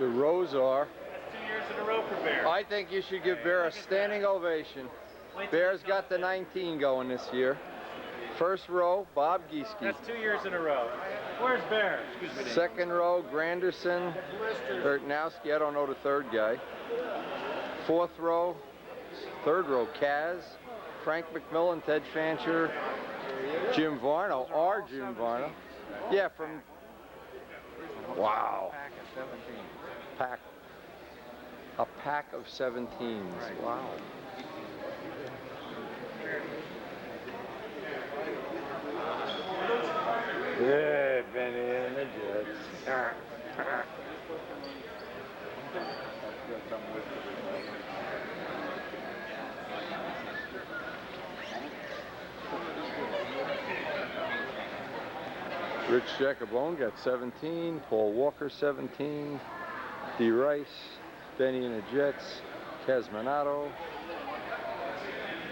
the rows are. That's 2 years in a row for Bear. I think you should give Bear a standing ovation. Bear's got the 19 going this year. First row, Bob Gieske. That's 2 years in a row. Where's Bear? Excuse me. Second row, Granderson, Bertnowski, I don't know the third guy. Fourth row, third row, Kaz, Frank McMillan, Ted Fancher, Jim Varno, our Jim Varno. Yeah, from, wow. Pack. A pack of 17s, wow. Yeah, Benny and the Jets. Rich Jacobone got 17, Paul Walker 17, D. Rice, Benny and the Jets, Casminato,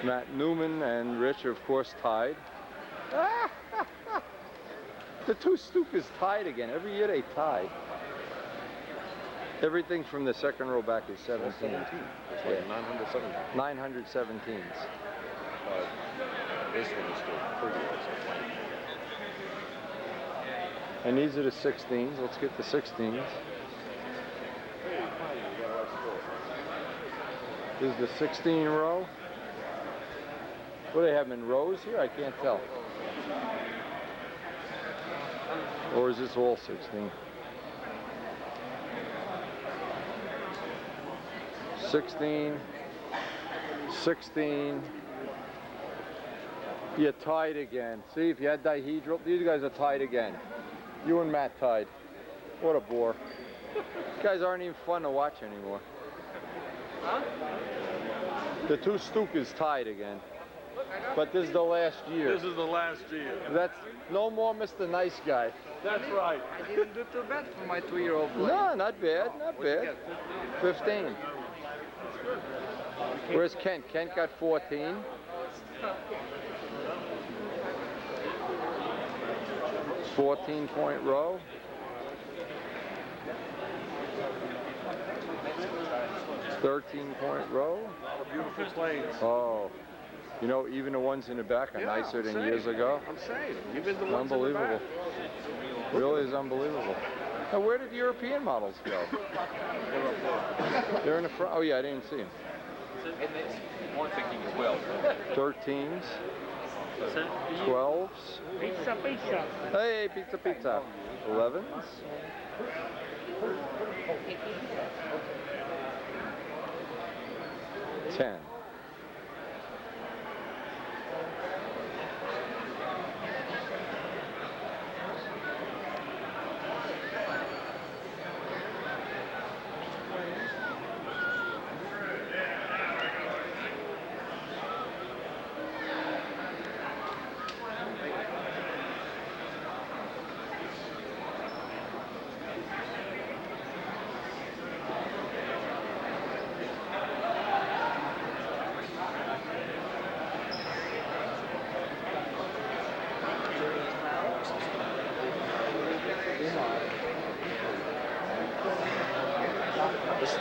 Matt Newman, and Rich, of course, tied. The two Stukas tied again. Every year they tie. Everything from the second row back is 17. 17. It's like 917. 917s. This one is still pretty awesome. And these are the 16s. Let's get the 16s. This is the 16 row. What do they have them in rows here? I can't tell. Or is this all 16? 16, 16. You tied again. See, if you had dihedral, these guys are tied again. You and Matt tied. What a bore. These guys aren't even fun to watch anymore. Huh? The two Stukas tied again. But this is the last year. This is the last year. That's no more Mr. Nice Guy. That's right. I didn't do too bad for my 2-year-old boy. No, not bad, not bad. 15. Where's Kent? Kent got 14. .point row. .point row. Beautiful planes. Oh, you know, even the ones in the back are nicer than years ago. I'm saying, even the ones Unbelievable. Really is unbelievable. Now, where did the European models go? They're in the front. Oh yeah, I didn't see them. And it's one thinking as well. 13s. 12s. Pizza, pizza. Hey, pizza, pizza. 11s. 10.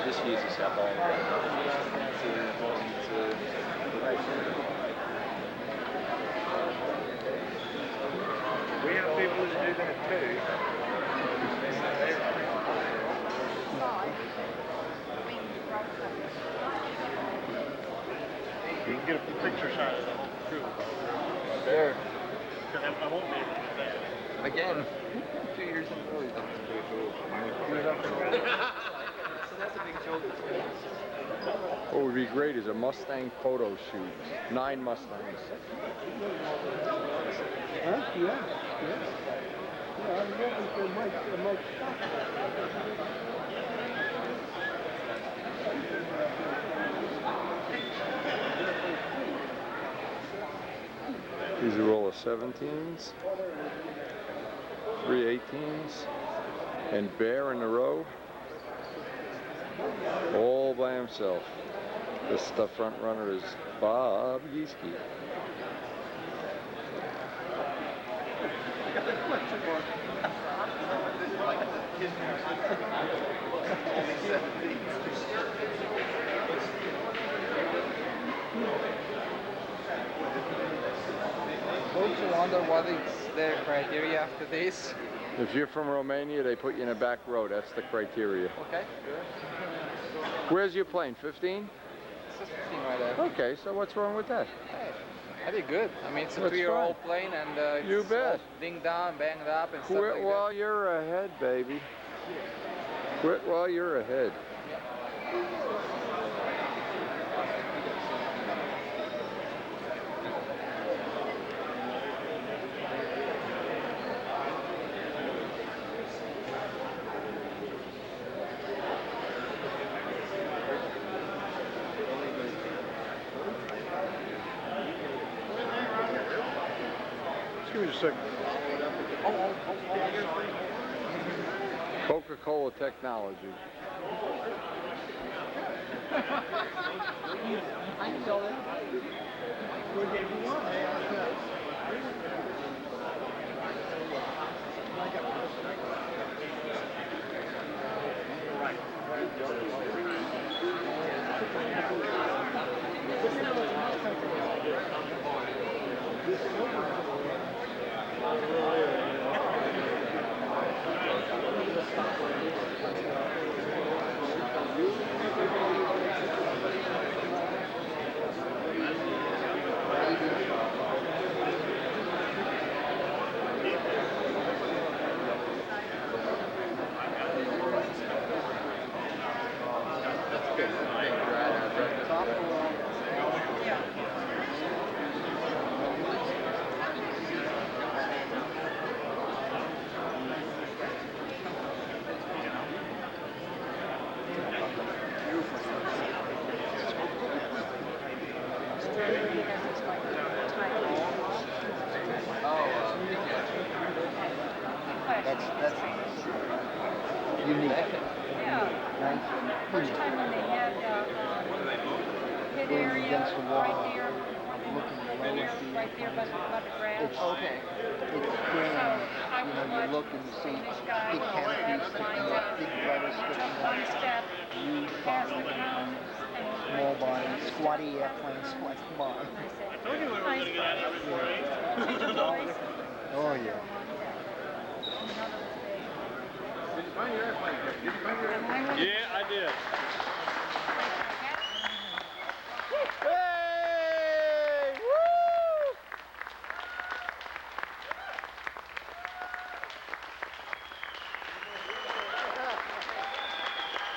This uses South Island. We have people that do that too. You can get a picture shot of the whole crew. There. Because I won't be able to do that. Again. 2 years in a row he's done it. So that's a big joke. What would be great is a Mustang photo shoot. 9 Mustangs. Huh? Yeah, yeah. Yeah, I'm looking for Mike These are all the 17s, 3 18s, and Bear in the row, all by himself. This the front runner is Bob Gieske. wonder what is the criteria after this. If you're from Romania, they put you in a back row. That's the criteria. Okay, good. Where's your plane? 15? It's just 15 right there. Okay, so what's wrong with that? Hey, I did good. I mean, it's a That's 3-year-old plane and it's You bet. all dinged down, banged up and stuff Quit like while you're ahead, baby. Quit while you're ahead. Give me a second. Coca-Cola technology. That's unique. Yeah. Nice. First time when they had pit area Against the wall. right there, right there by the grass. It's okay. It's grand. You know, you look and you see big canopies sticking up, big letters sticking One up, step huge past body, the house, and small body, squatty airplane, squatty body. I said, nice. Oh yeah. Yeah, I did. Hey! Woo!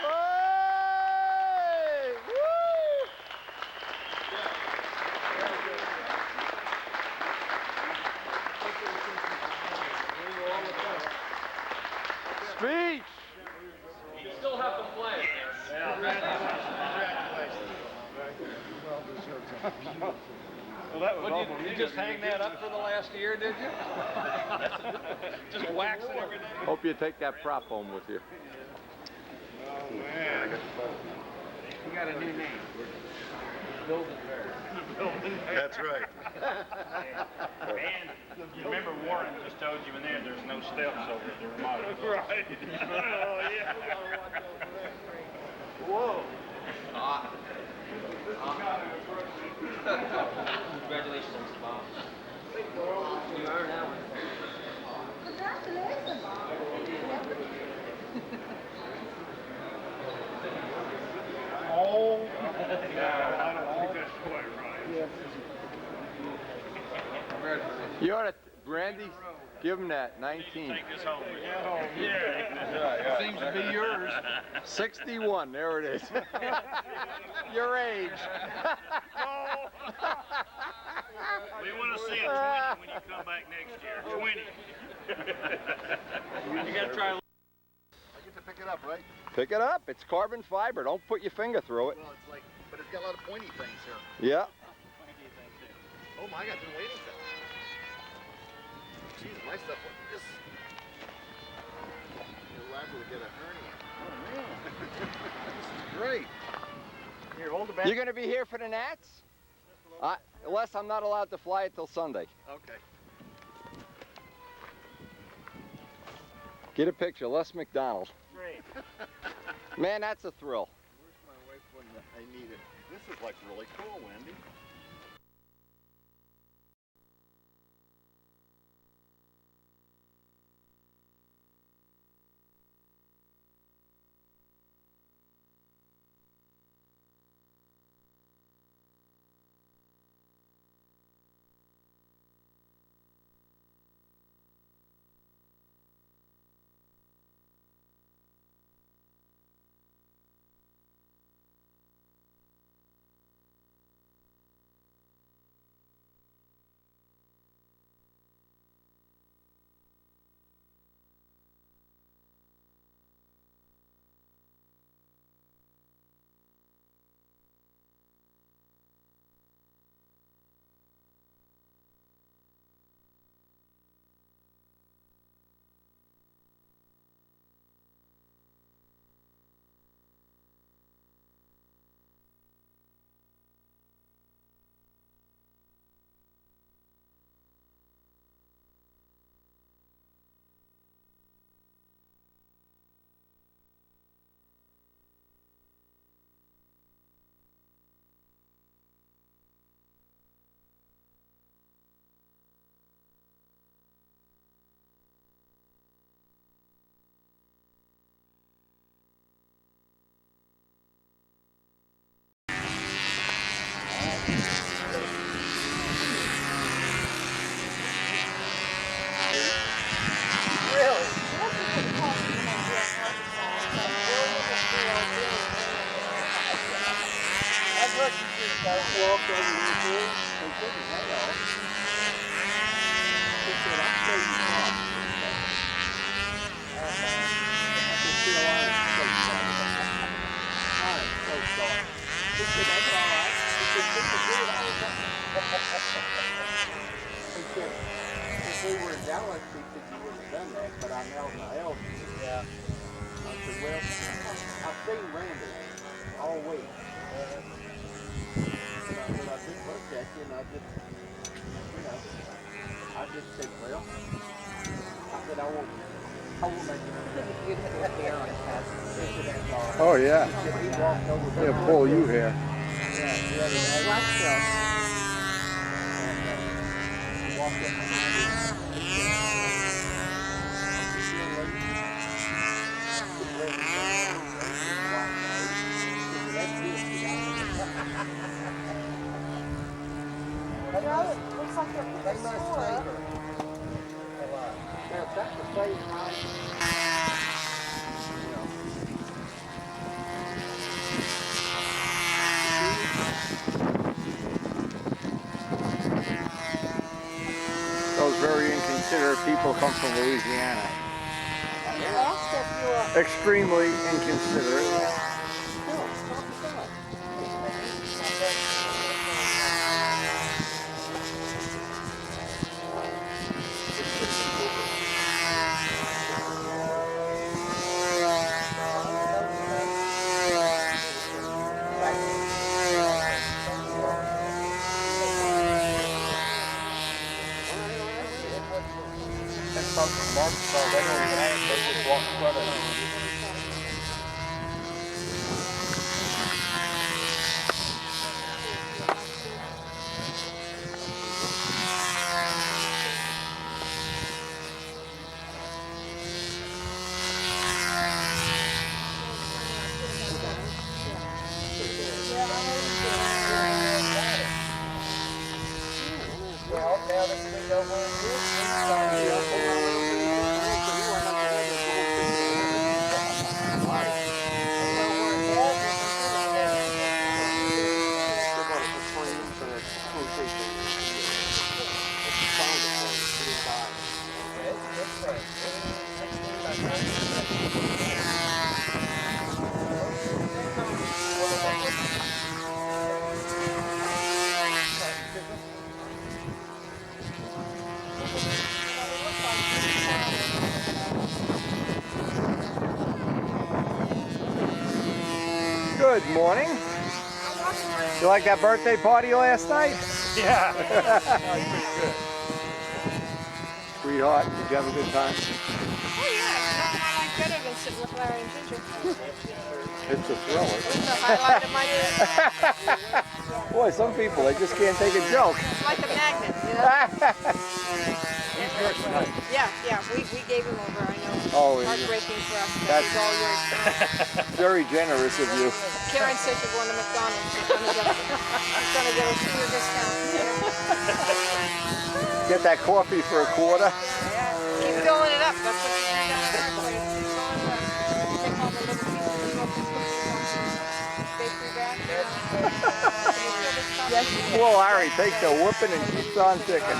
Hey! Woo! Speech! You still have to play. Well, that was What, awful. you just hang that up for the last year, did you? Just wax it every day? Hope you take that prop home with you. Oh, man. You got a new name. That's right. And you remember Warren just told you in there, there's no steps over at the remote. Right. Oh, yeah. Whoa. Congratulations, Bob. You earned that one. Oh. No, I don't think that's quite right. You ought to, Brandy, give him that, 19. Take this home. Yeah. Seems to be yours. 61, there it is. Your age. We want to see a 20 when you come back next year. 20. You gotta try. I get to pick it up, right? Pick it up, it's carbon fiber, don't put your finger through it. Well, it's like, but it's got a lot of pointy things here. Yeah. Oh my, I got some waiting stuff. Jeez, my stuff like this. You're liable to get a hernia. Oh man. This is great. Here, hold the back. You're gonna be here for the Nats? Unless I'm not allowed to fly it till Sunday. Okay. Get a picture, Les McDonald. Great. Man, that's a thrill. Where's my wife when I need it? This is like really cool, Wendy. walked over to the pool and took his hat off. He said, I'll show you something. I said, Bill, I am so sorry. I am so sorry. He said, that's all right. He said, people do it all the time. He said, if we were in Dallas, he said, you wouldn't have done that, but I'm out in the elbow. Yeah. I said, well, I've seen Randy all week. And I said, I just looked at you and I just, you know, I just said, well, I said, I won't make you hair on his head. Oh yeah. He walked over there. They'll pull you here. Yeah, the other day. Black stuff. And he walked up behind me. He said, Looks like they're they must save her. Now, if that's the same height, Those very inconsiderate people come from Louisiana. asked if you were Extremely inconsiderate. Good morning. You like that birthday party last night? Yeah. Sweetheart, did you have a good time? Oh yeah, nothing I like better than sitting with Larry and Ginger. It's a thriller. It was the highlight of my trip. Boy, some people, they just can't take a joke. It's like a magnet, you know? Yeah, we gave him over, I know. Oh, yeah. Heartbreaking for us, that was all yours. Very generous of you. Karen said she's going to McDonald's. She's gonna get a senior discount. Get that coffee for a quarter. Keep filling it up. That's what you do down at our place. Keep filling it up. Take all the little pieces of milk and put it on the bakery bag. Yes. Poor Larry takes a whooping and keeps on ticking.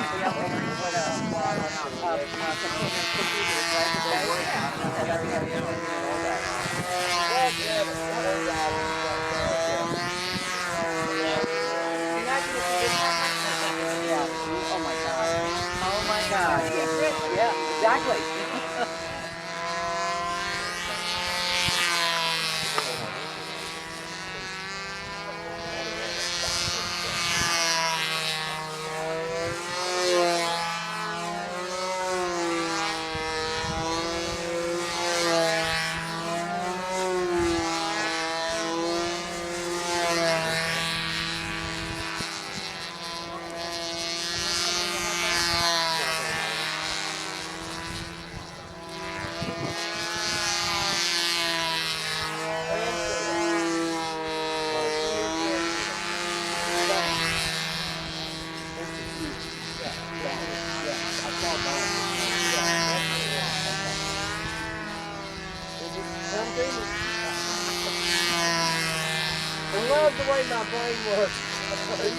oh my God. Yeah, exactly. I love the way my brain works. For this.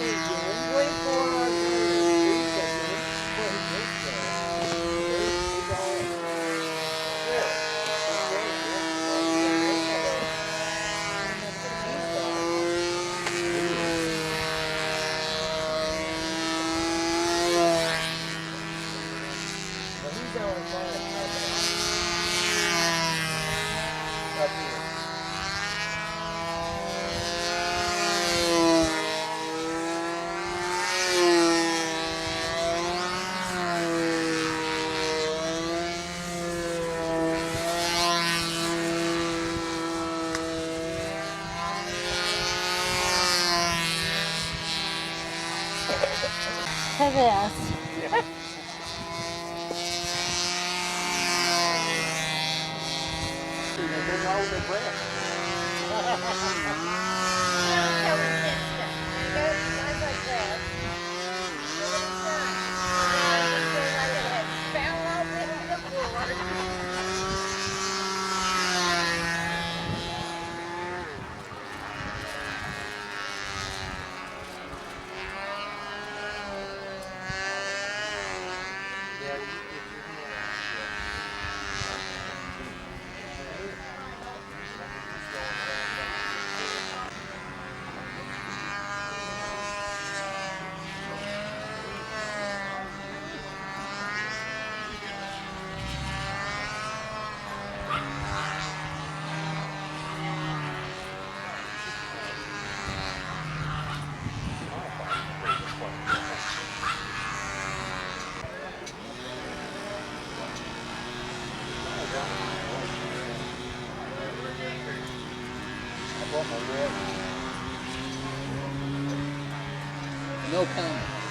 No comment.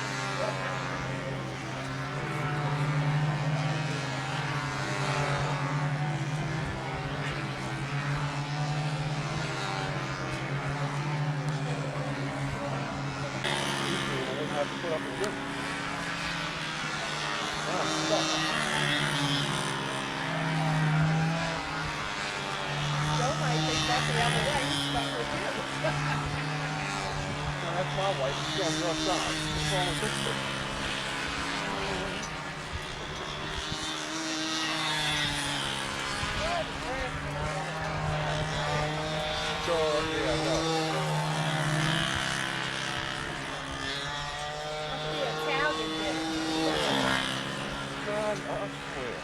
That's my wife. She's on your side. What's wrong with this thing? So, yeah, no. God, I swear.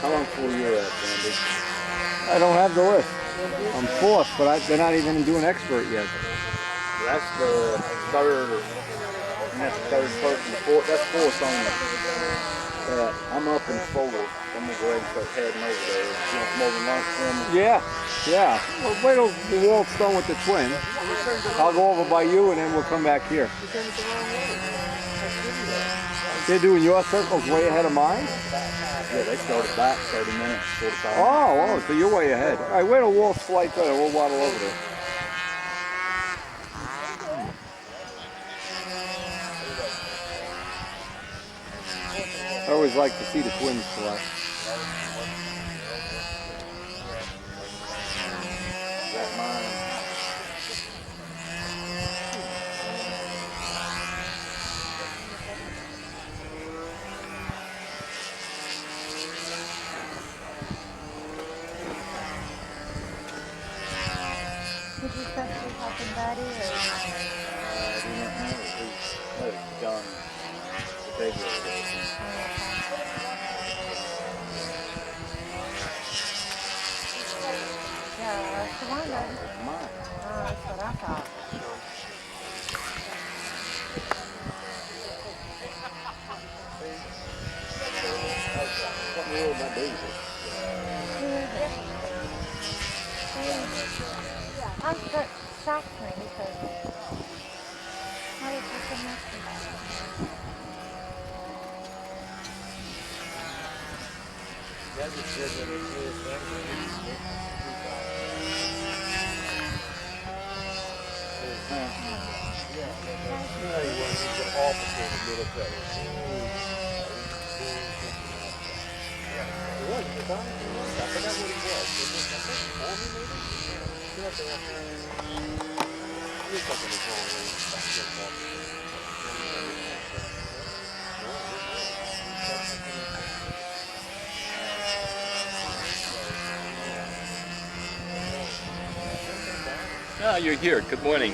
How long before you're at, Andy? I don't have the list. I'm fourth, but they're not even doing expert yet. That's the third, and that's the third person. Fourth, that's fourth only. I'm up in fourth. I'm gonna go ahead and start heading over there. You want more than lunch for me? Yeah, yeah. Well, wait till the Walt's done with the twin. I'll go over by you and then we'll come back here. They're doing your circles way ahead of mine? Yeah, they started back 30 minutes, 45 minutes. Oh, so you're way ahead. All right, wait till Walt's flight's done and we'll waddle over there. I always like to see the twins fly. Is that mine? Did you start to helping Daddy or? I do not know. Who's John? The baby over there. Yeah, that's the one that. Mine. Oh, that's what I thought. What in the world my baby? Who is it? I'm shocked me because how did you come up with that? Ah, you're here. Good morning.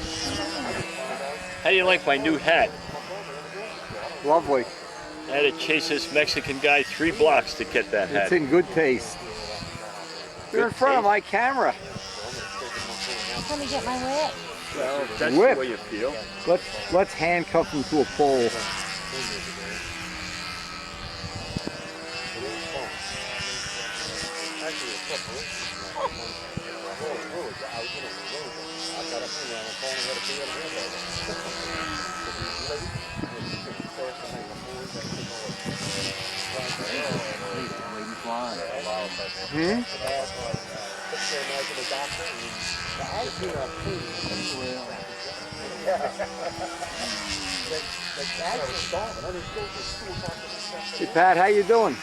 How do you like my new hat? Lovely. I had to chase this Mexican guy 3 blocks to get that hat. It's in good taste. You're in front of my camera. Let me get my whip. Well, if that's Whip. the way you feel. Let's handcuff him to a pole. Hey Pat, how you doing?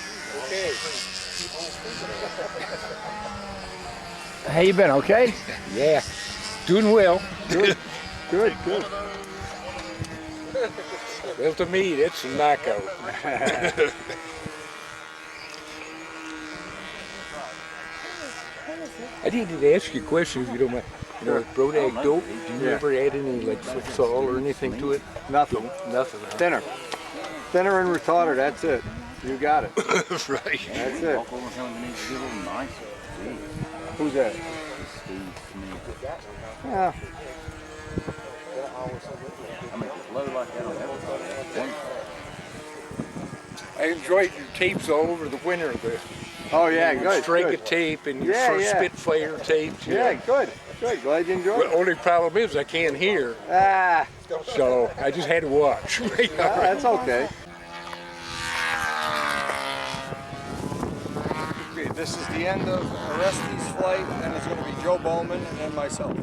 How you been? Okay? Yeah, doing well. Good, good, good. Well, to me, that's a knockout. I needed to ask you a question if you don't mind. You know, with Brodag dope, do you ever add any like futsal or anything to it? Nothing. Nothing. Thinner. Thinner and retarder, that's it. You got it. Right. That's it. Who's that? Yeah. I enjoyed your tapes all over the winter. Oh yeah, good. Strike Good. of tape and your Yeah, first yeah. Spitfire tapes. You Yeah, know. good. Good. Glad you enjoyed The it. only problem is I can't hear, Ah, so I just had to watch. that's okay. Okay, this is the end of Orestes' flight, and it's going to be Joe Bowman and myself.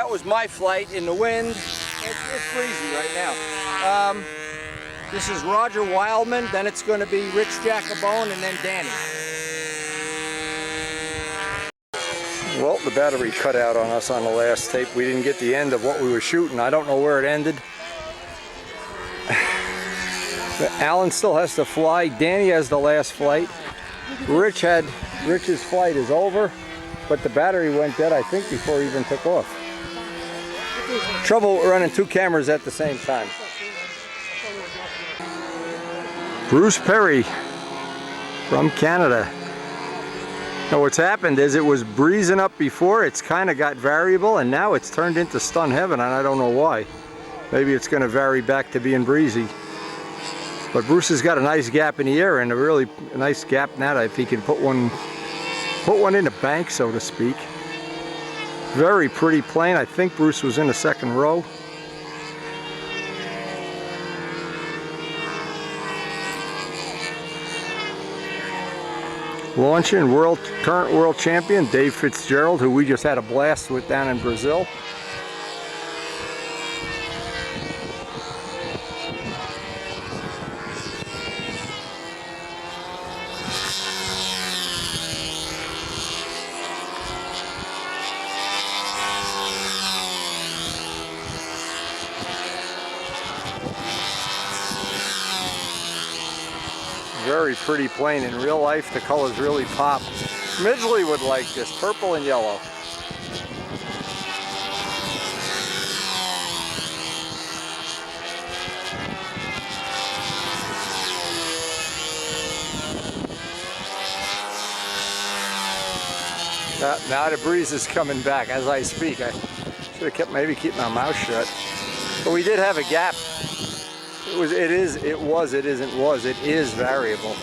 that was my flight in the wind. It's breezy right now. This is Roger Wildman, then it's going to be Rich Jacobone, and then Danny. Well, the battery cut out on us on the last tape. We didn't get the end of what we were shooting. I don't know where it ended. But Alan still has to fly. Danny has the last flight. Rich's flight is over, but the battery went dead, I think, before he even took off. Trouble running two cameras at the same time. Bruce Perry from Canada. Now what's happened is it was breezing up before, it's kind of got variable, and now it's turned into stun heaven, and I don't know why. Maybe it's going to vary back to being breezy. But Bruce has got a nice gap in the air, and a really nice gap now if he can put one in the bank, so to speak. Very pretty plane. I think Bruce was in the second row. Launching current world champion Dave Fitzgerald, who we just had a blast with down in Brazil. Very pretty plane. In real life, the colors really pop. Midgley would like this, purple and yellow. Now the breeze is coming back as I speak. I should have kept maybe keep my mouth shut. But we did have a gap. It is variable.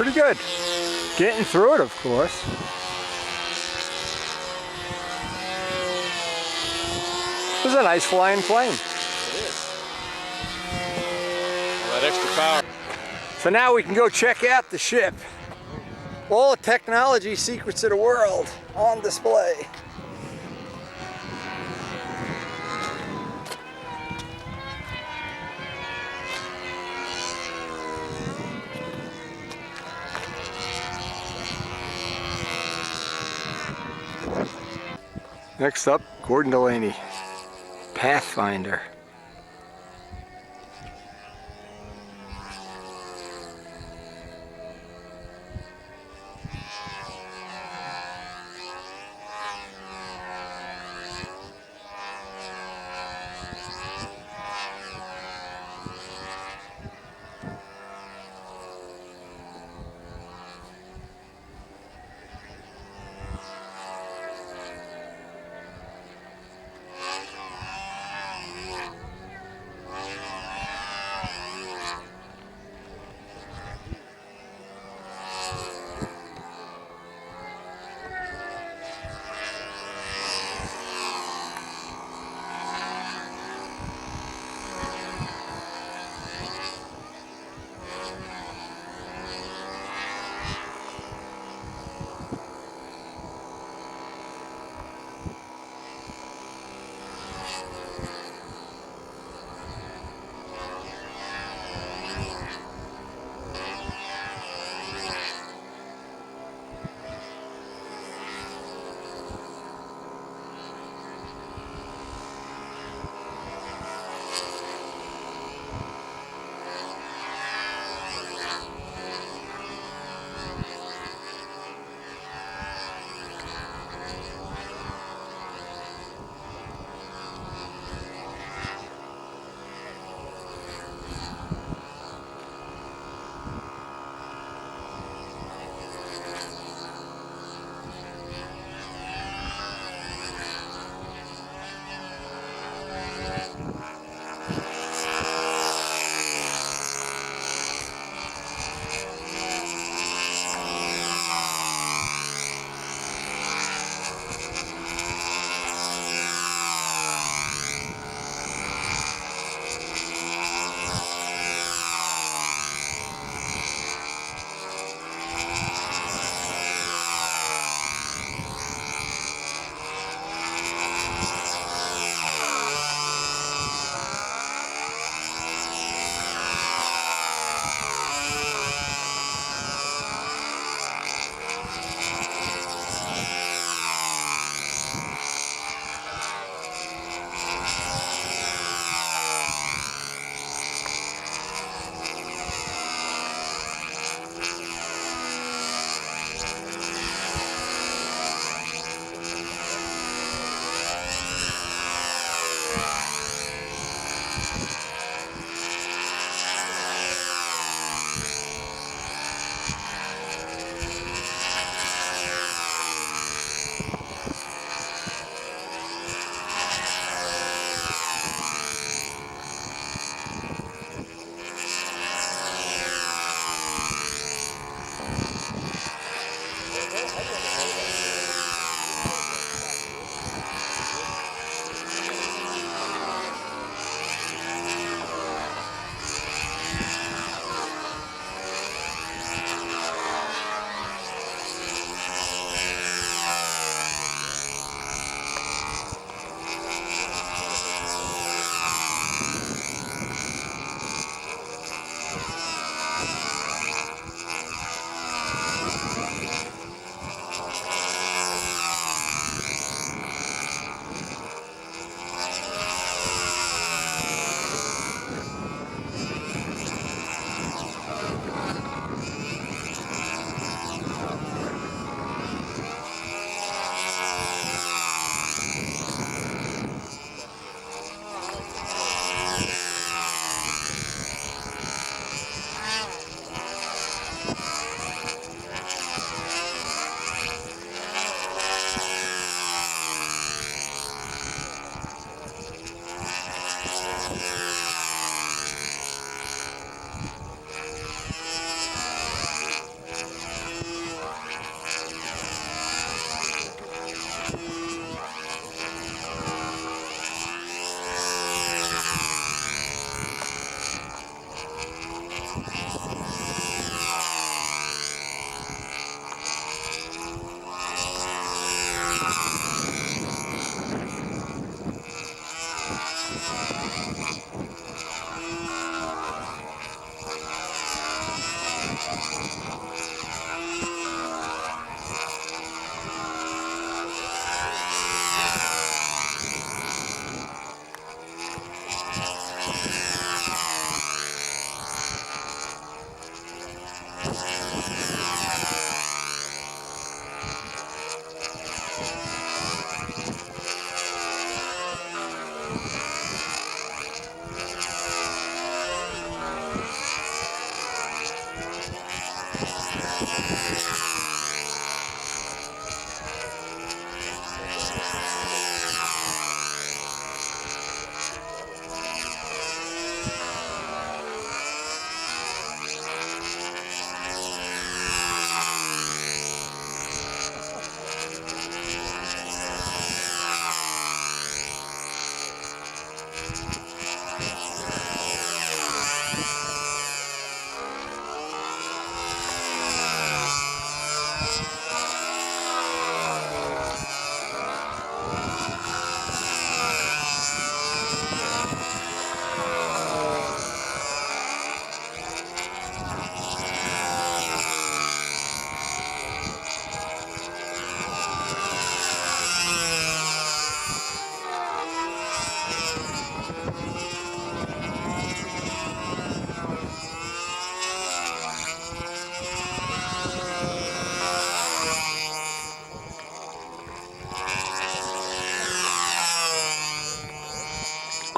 pretty good. Getting through it, of course. It was a nice flying plane. All that extra power. So now we can go check out the ship. All the technology secrets of the world on display. Next up, Gordon Delaney, Pathfinder.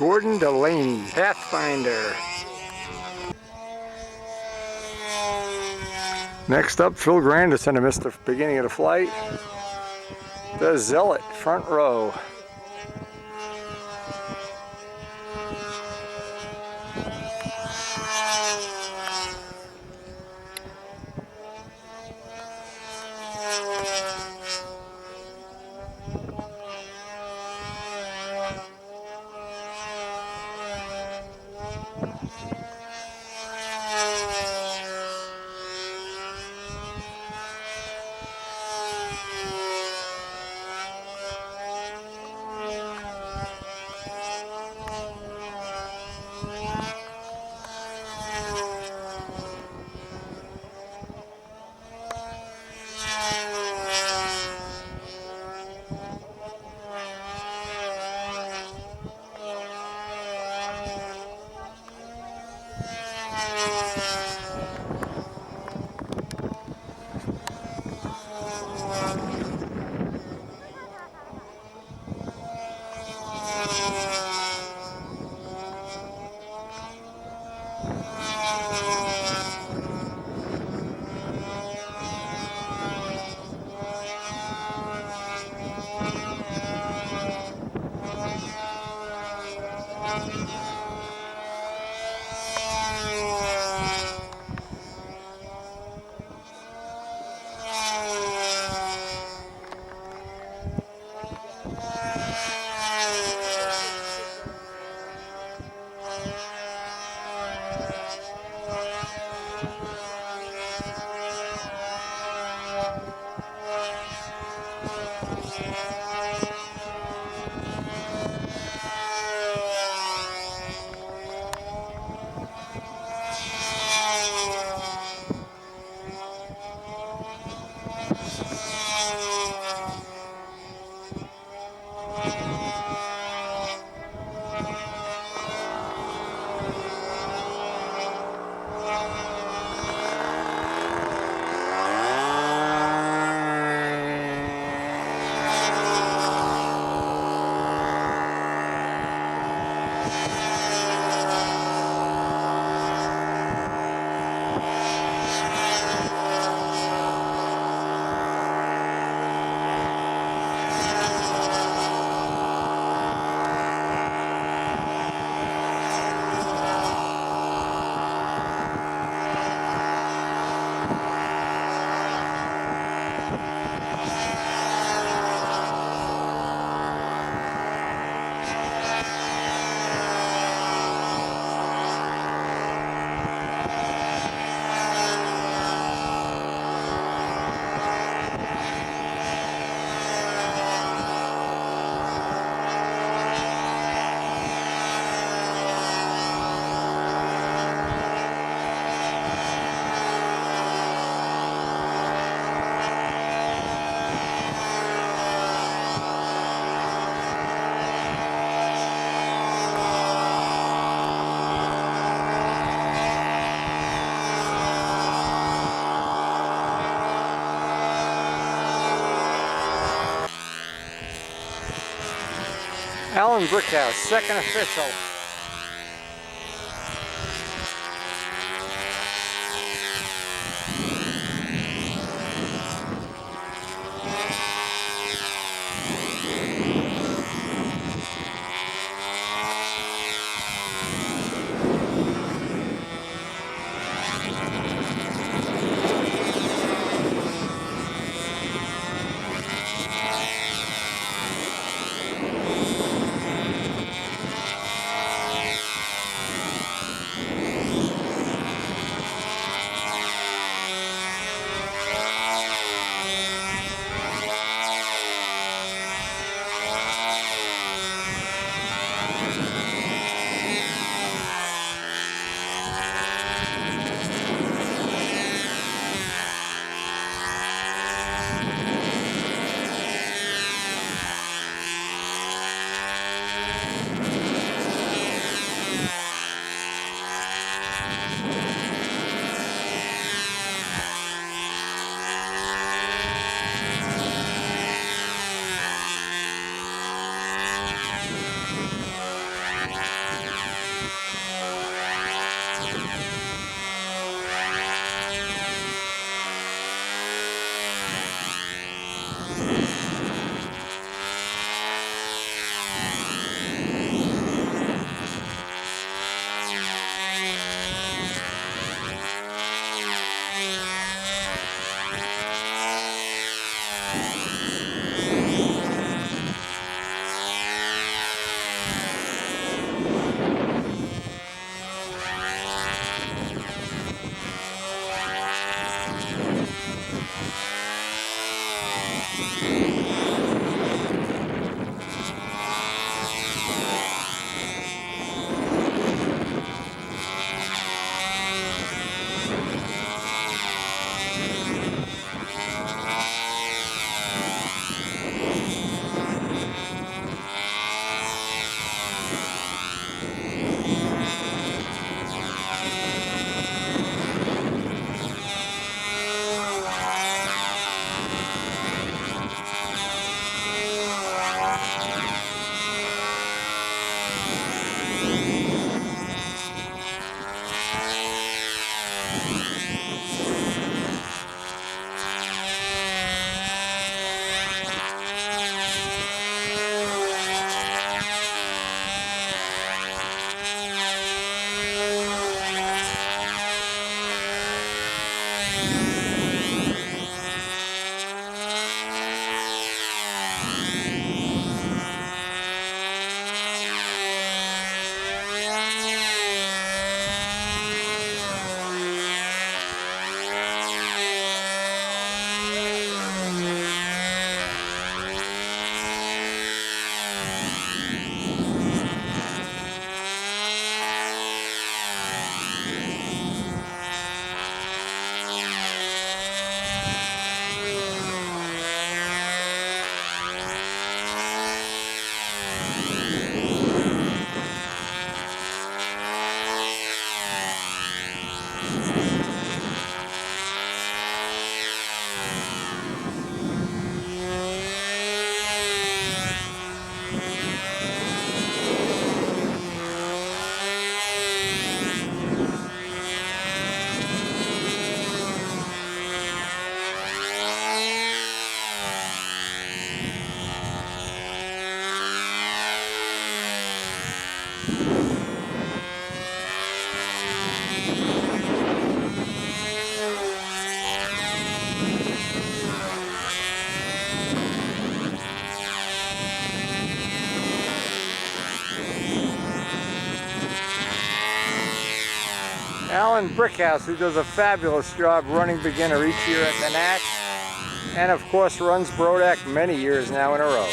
Gordon Delaney, Pathfinder. Next up, Phil Grandison, I missed the beginning of the flight. The Zealot, front row. Alan Brickhouse, second official. Alan Brickhouse, who does a fabulous job running beginner each year at the NAC, and of course runs Brodak many years now in a row.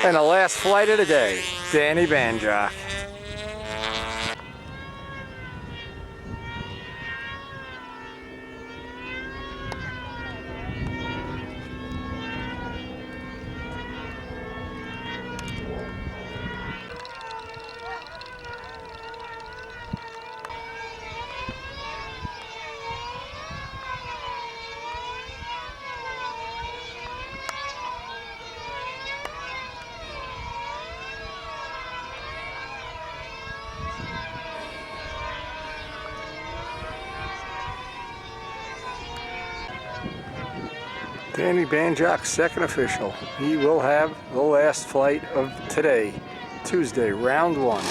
And the last flight of the day, Danny Banjock. Danny Banjock's second official. He will have the last flight of today, Tuesday, round 1.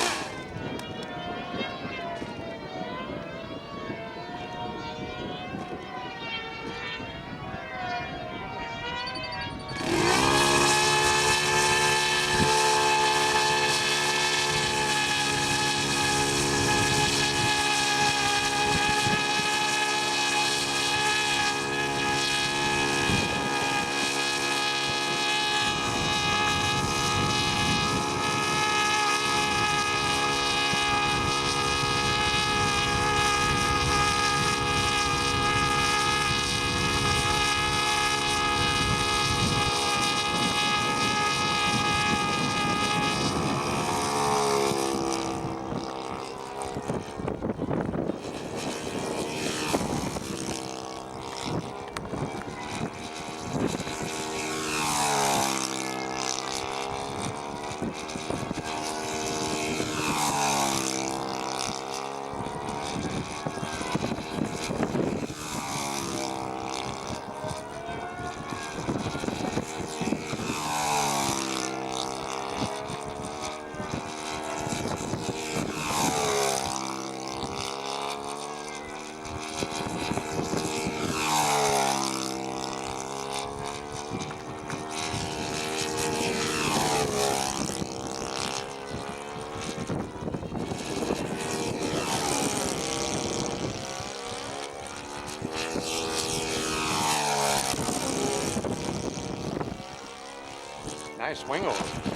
Nice swing over.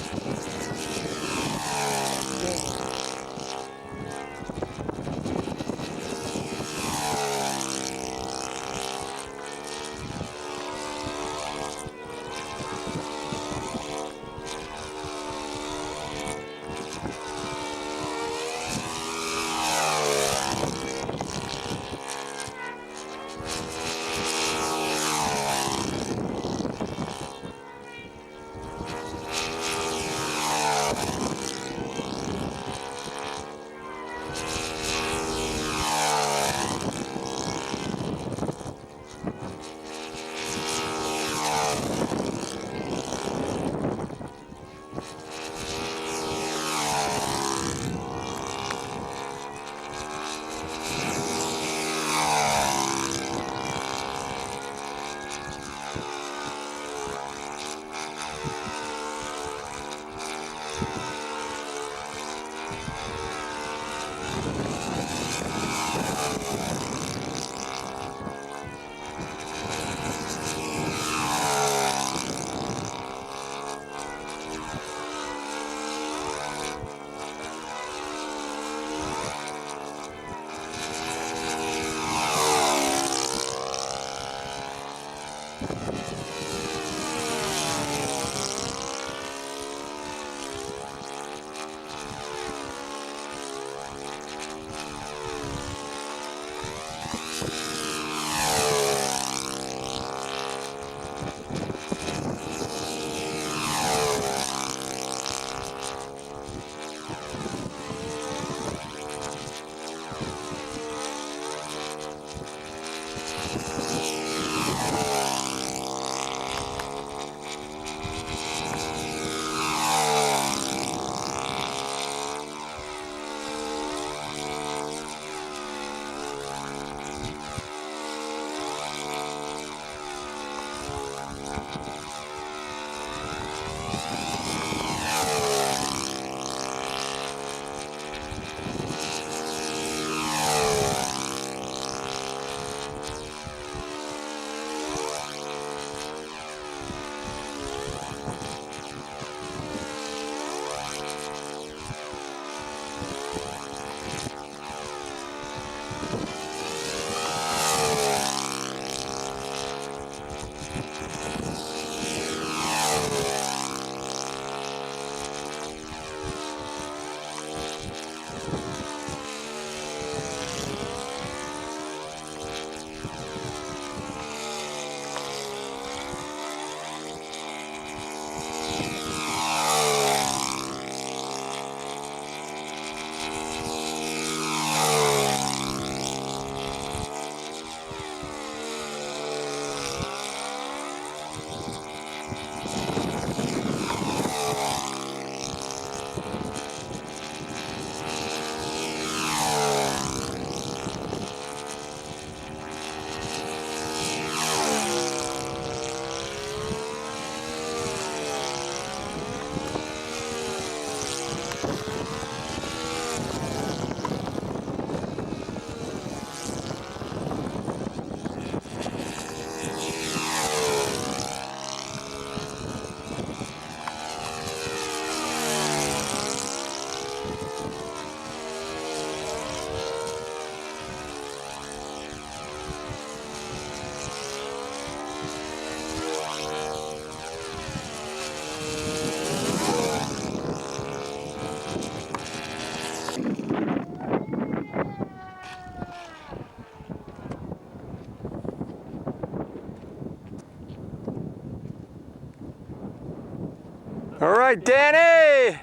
All right, Danny.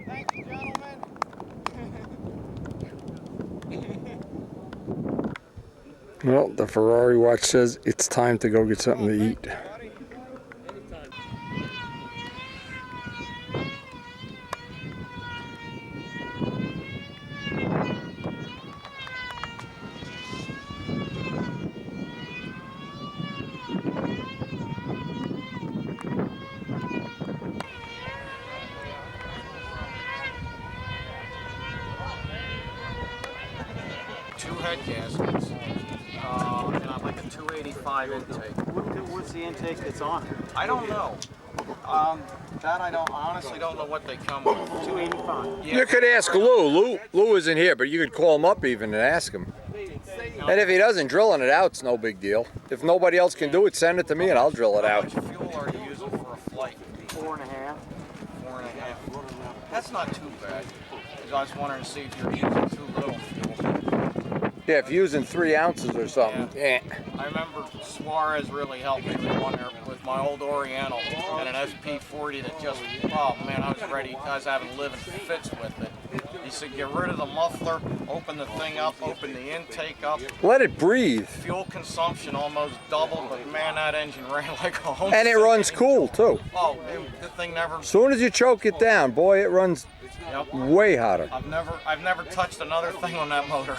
Thank you, gentlemen. Well, the Ferrari watch says it's time to go get something to eat. Two head gaskets, and I'd like a 285 intake. What's the intake that's on it? I don't know. That I honestly don't know what they come with. 285. You could ask Lou. Lou isn't here, but you could call him up even and ask him. And if he doesn't, drilling it out's no big deal. If nobody else can do it, send it to me and I'll drill it How out. much fuel are you using for a flight? 4.5. 4.5. That's not too bad. 'Cause I was wondering to see if you're using too little fuel. Yeah, if you're using 3 ounces or something, yeah. I remember Suarez really helped me with my old Oriental and an SP40 that just, oh man, I was ready. I was having living fits with it. He said, get rid of the muffler, open the thing up, open the intake up. Let it breathe. Fuel consumption almost doubled, but man, that engine ran like a home. And it runs cool too. Oh, the thing never. As soon as you choke it down, boy, it runs way hotter. I've never touched another thing on that motor.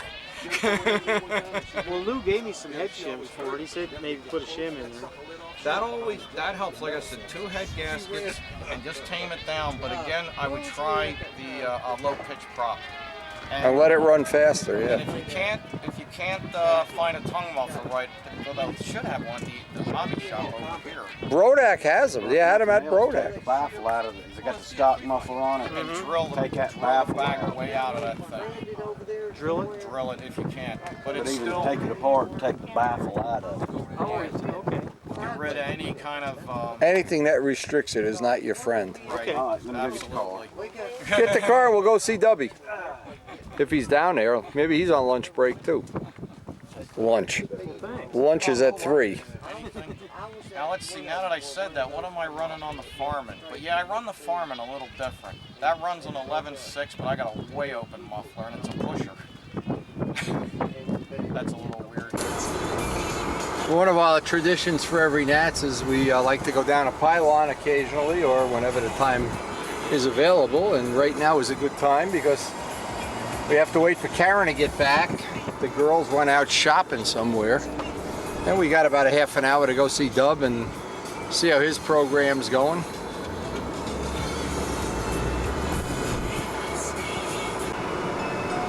Well, Lou gave me some head shims for it. He said maybe put a shim in there. That helps. Like I said, 2 head gaskets and just tame it down. But again, I would try the low pitch prop. And let it run faster, And yeah. if you can't find a tongue muffler right, although it should have one, the hobby shop over here. Brodak has them. Yeah, I had them at Brodak. The baffle out of it. It's got the stock muffler on it. And drill Take that the baffle back out. way out of that thing. Drill it? Drill it if you can. But it's Even still take it apart and take the baffle out of it. Oh, okay. get rid of any kind of Anything that restricts it is not your friend. right. All right, let me get the car. Absolutely. Get the car and we'll go see Dubby. If he's down there, maybe he's on lunch break too. Lunch. Lunch is at 3. Now let's see, now that I said that, what am I running on the Farman? But yeah, I run the Farman a little different. That runs an 11.6, but I got a way open muffler and it's a pusher. That's a little weird. One of our traditions for every Nats is we like to go down a Pylon occasionally or whenever the time is available, and right now is a good time because we have to wait for Karen to get back. The girls went out shopping somewhere. And we got about a half an hour to go see Dub and see how his program's going.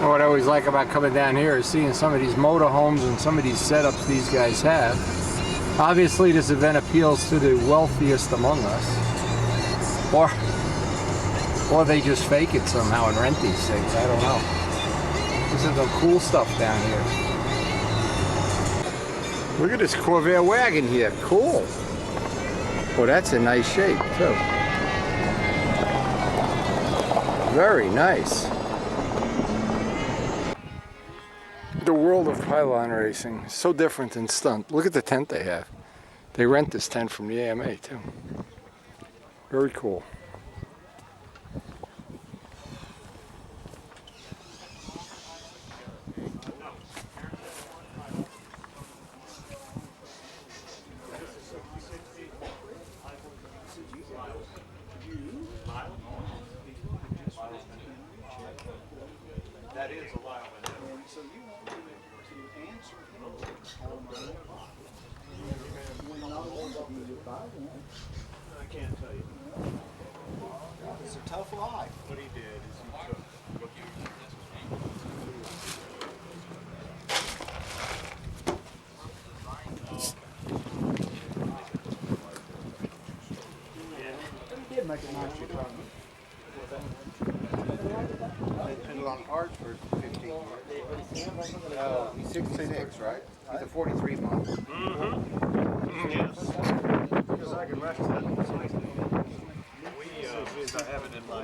What I always like about coming down here is seeing some of these motorhomes and some of these setups these guys have. Obviously this event appeals to the wealthiest among us. Or they just fake it somehow and rent these things, I don't know. This is some cool stuff down here. Look at this Corvair wagon here. Cool. Well, that's a nice shape, too. Very nice. The world of pylon racing is so different than stunt. Look at the tent they have. They rent this tent from the AMA, too. Very cool. That is a while. And so you want to answer I can't tell you. It's a tough life. What he did is he took what you He did make it nice. Pylon parts for 15 years. He's 66, right? He's a 43 month. Yes. Because I can rest that. I have it in my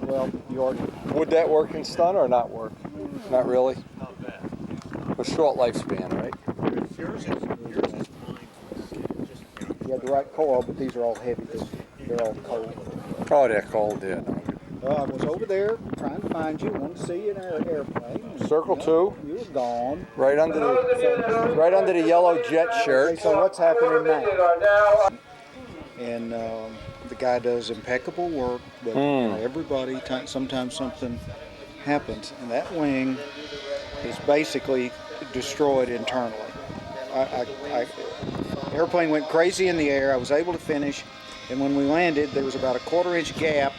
Well, you already. Would that work in stunt or not work? Not really. Not bad. A short lifespan, right? Yours is You have the right coil, but these are all heavy. They're all cold. Oh, they're cold, yeah. Well, I was over there trying to find you. Wanted to see you in an airplane. And, Circle you know, 2. You were gone. Right under the yellow jet shirt. Okay, so what's happening now? And the guy does impeccable work, but you know, everybody, sometimes something happens, and that wing is basically destroyed internally. Airplane went crazy in the air. I was able to finish, and when we landed, there was about a 1/4-inch gap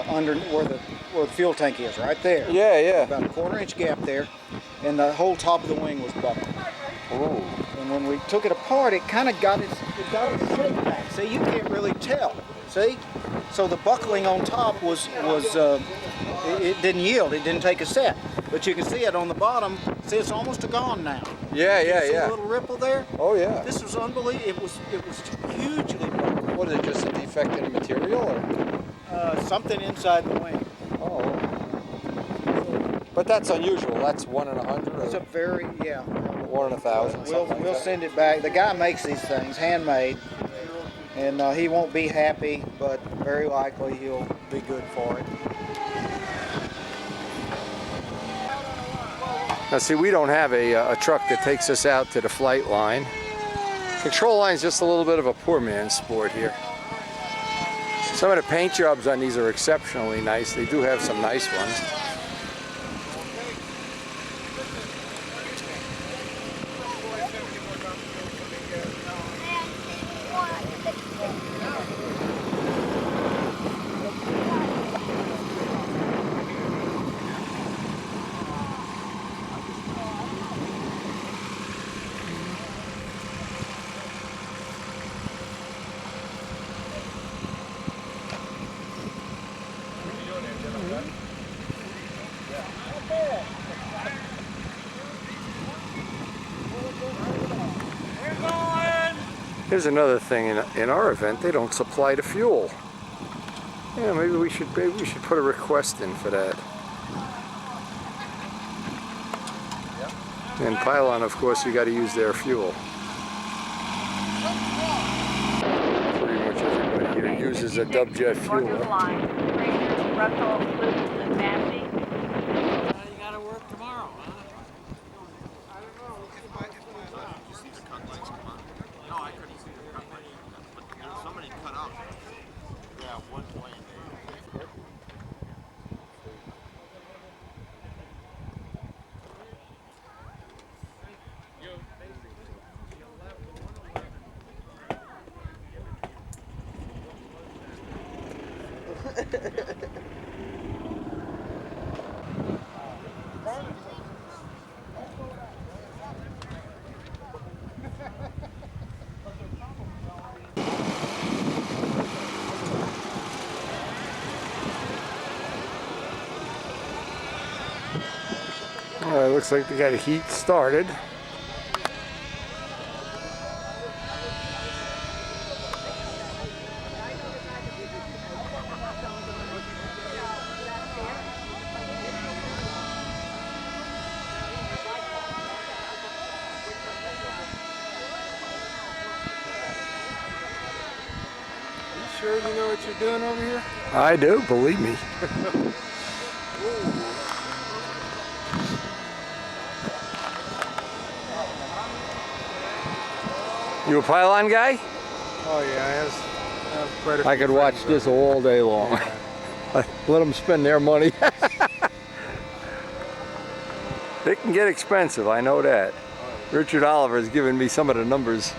under where the fuel tank is, right there. Yeah, yeah. About a 1/4-inch gap there, and the whole top of the wing was buckled. Oh. And when we took it apart, it kind of got its shape back. See, you can't really tell. See, so the buckling on top was it didn't yield. It didn't take a set. But you can see it on the bottom. See, it's almost gone now. Yeah, yeah, See yeah. a little ripple there? Oh, yeah. This was unbelievable. It was hugely buckled. What is it, just a defect in the material? Or? Something inside the wing. Oh. But that's unusual. That's 1 in 100. It's a very, yeah. 1 in 1,000. We'll send it back. The guy makes these things, handmade, and he won't be happy, but very likely he'll be good for it. Now see, we don't have a truck that takes us out to the flight line. Control line's just a little bit of a poor man's sport here. Some of the paint jobs on these are exceptionally nice. They do have some nice ones. Here's another thing in our event, they don't supply the fuel. Yeah, maybe we should put a request in for that. And Pylon, of course, you got to use their fuel. Pretty much everybody here uses a dubjet fuel. You gotta work tomorrow, huh? I don't know. You see the cut lights come on? No, I couldn't see the cut lights. But somebody cut out. Yeah, one plane. Looks like they got a heat started. Sure you know what you're doing over here? I do, believe me. You a Pylon guy? Oh yeah, I have quite a few I could watch friends, this all day long. Let them spend their money. It can get expensive, I know that. Richard Oliver has given me some of the numbers.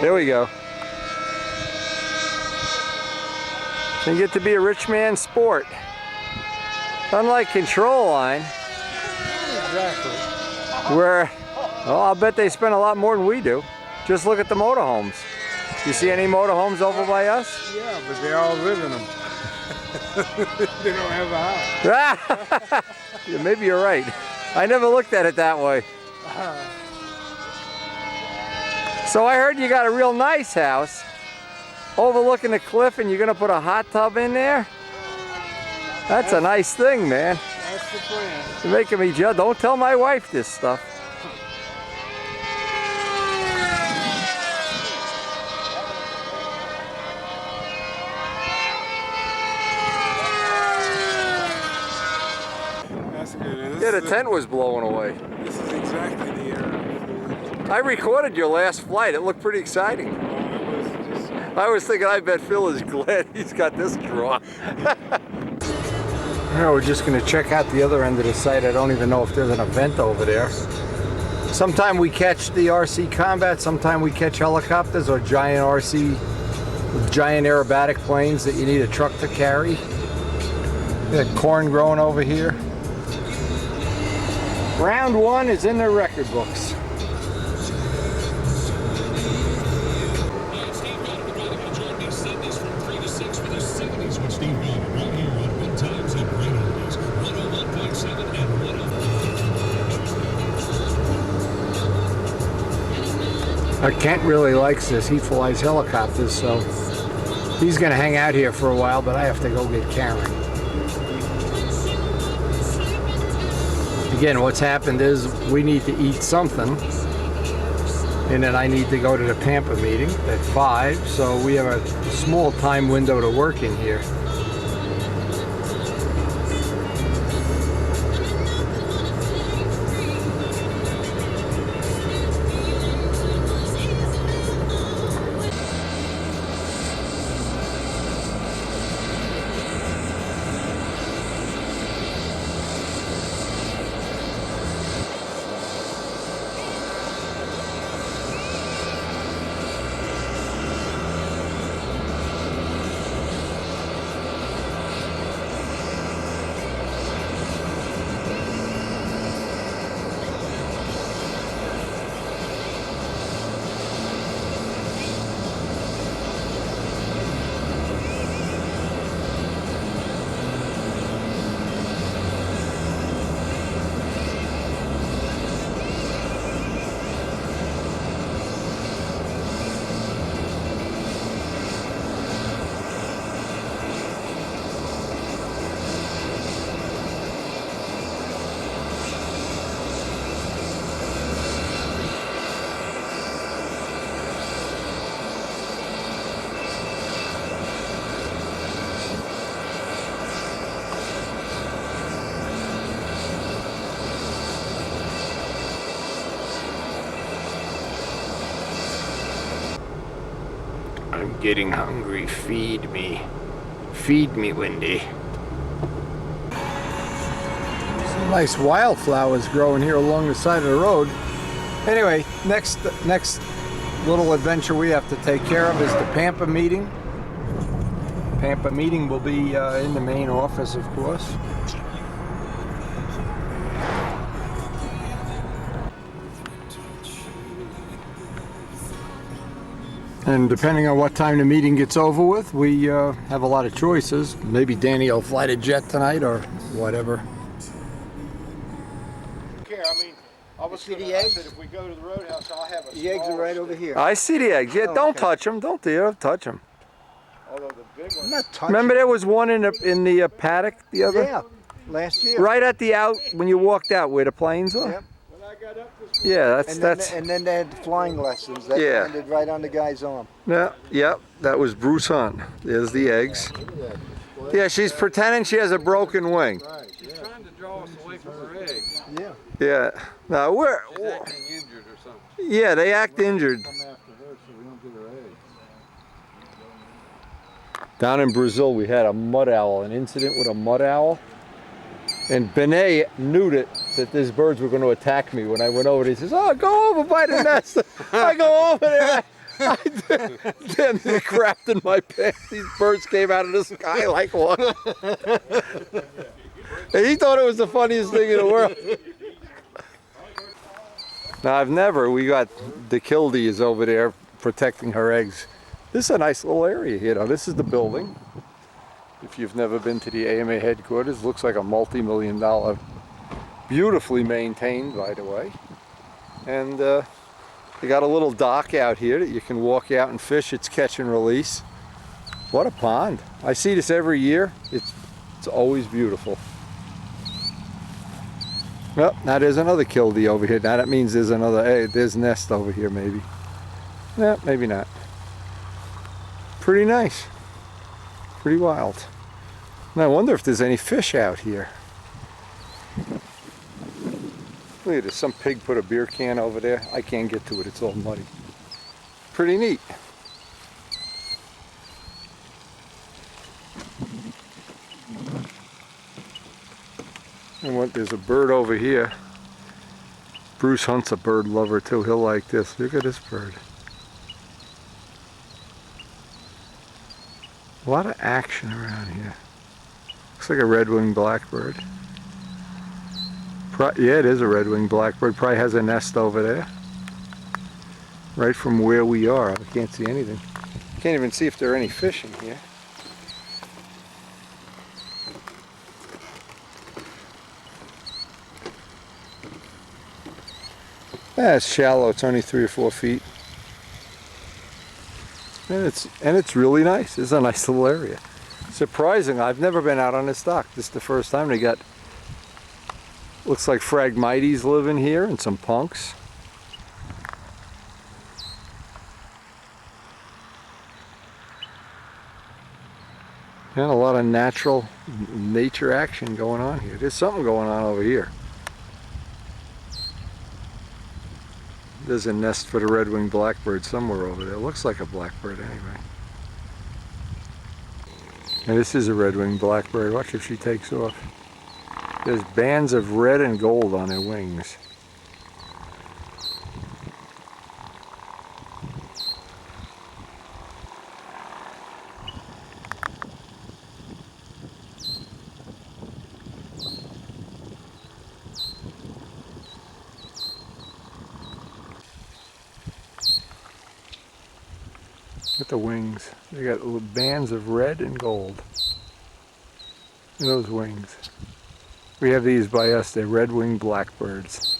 There we go. Can get to be a rich man's sport. Unlike control line, Exactly. where, well, I'll bet they spend a lot more than we do. Just look at the motorhomes. You see any motorhomes over by us? Yeah, but they all live in them. They don't have a house. Yeah, maybe you're right. I never looked at it that way. So I heard you got a real nice house overlooking the cliff, and you're gonna put a hot tub in there? That's a nice thing, man. That's the plan. You're making me jealous. Don't tell my wife this stuff. That's good. Yeah, the tent was blowing away. This is exactly the area. I recorded your last flight. It looked pretty exciting. I was thinking, I bet Phil is glad he's got this draw. Now we're just going to check out the other end of the site. I don't even know if there's an event over there. Sometime we catch the RC Combat, sometime we catch helicopters or giant giant aerobatic planes that you need a truck to carry. We got corn growing over here. Round one is in the record books. Kent really likes this. He flies helicopters, so he's going to hang out here for a while, but I have to go get Karen. Again, what's happened is we need to eat something, and then I need to go to the Pampa meeting at 5, so we have a small time window to work in here. I'm getting hungry. Feed me. Feed me, Wendy. Some nice wildflowers growing here along the side of the road. Anyway, next little adventure we have to take care of is the Pampa meeting. Pampa meeting will be in the main office, of course. And depending on what time the meeting gets over with, we have a lot of choices. Maybe Danny will fly the jet tonight or whatever. care. I mean, I was see gonna, the I eggs? said if we go to the roadhouse, I'll have a The eggs are smaller right over stick. here. I see the eggs. Yeah, Oh, don't okay. touch them. Don't touch them. Although the big I'm one, not touching. Remember there was one in the paddock the other? Yeah, last year. Right at the out when you walked out where the planes are. Yep. when I got up this Yeah, And then they had flying lessons that Yeah. landed right on the guy's arm. Yeah, that was Bruce Hunt. There's the eggs. Yeah, she's pretending she has a broken wing. She's trying to draw us away from her eggs. Yeah. Yeah. Now we're She's acting injured or something. yeah, they act injured. Come after her so we don't get her eggs. Down in Brazil, we had a mud owl, an incident with a mud owl. And Benet knew that these birds were going to attack me when I went over. He says, "Oh, go over by the nest." I go over there. Then they crapped in my pants. These birds came out of the sky like one. And he thought it was the funniest thing in the world. Now we got the Kildy is over there protecting her eggs. This is a nice little area here. Now this is the building. If you've never been to the AMA headquarters, looks like a multi-million-dollar, beautifully maintained, by the way. And they got a little dock out here that you can walk out and fish. It's catch and release. What a pond. I see this every year. It's always beautiful. Well, now there's another Kildy over here. Now that means there's another, there's nest over here maybe. No, maybe not. Pretty nice. Pretty wild. And I wonder if there's any fish out here. Look at this, some pig put a beer can over there. I can't get to it, it's all muddy. Pretty neat. And what, there's a bird over here. Bruce Hunt's a bird lover too, he'll like this. Look at this bird. A lot of action around here. Looks like a red-winged blackbird. Yeah, it is a red-winged blackbird. Probably has a nest over there. Right from where we are. I can't see anything. Can't even see if there are any fish in here. Yeah, it's shallow. It's only 3 or 4 feet. And it's really nice. It's a nice little area. Surprising, I've never been out on this dock. This is the first time. They got, looks like Phragmites live in here and some punks. And a lot of nature action going on here. There's something going on over here. There's a nest for the red-winged blackbird somewhere over there. Looks like a blackbird anyway. And this is a red-winged blackbird. Watch if she takes off. There's bands of red and gold on their wings. Look at the wings. They got little bands of red and gold. Look at those wings. We have these by us. They're red-winged blackbirds.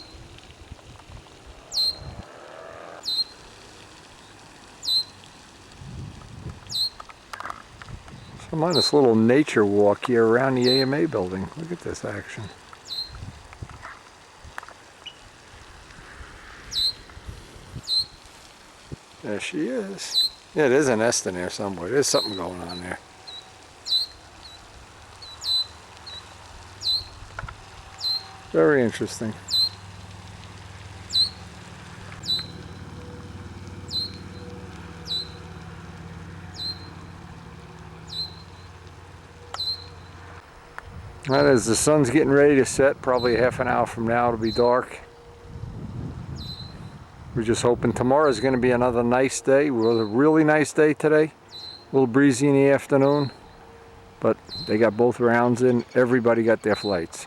So I'm on this little nature walk here around the AMA building. Look at this action. There she is. Yeah, there's a nest in there somewhere. There's something going on there. Very interesting. Well, as the sun's getting ready to set, probably half an hour from now it'll be dark. We're just hoping tomorrow's going to be another nice day. It was a really nice day today. A little breezy in the afternoon, but they got both rounds in. Everybody got their flights.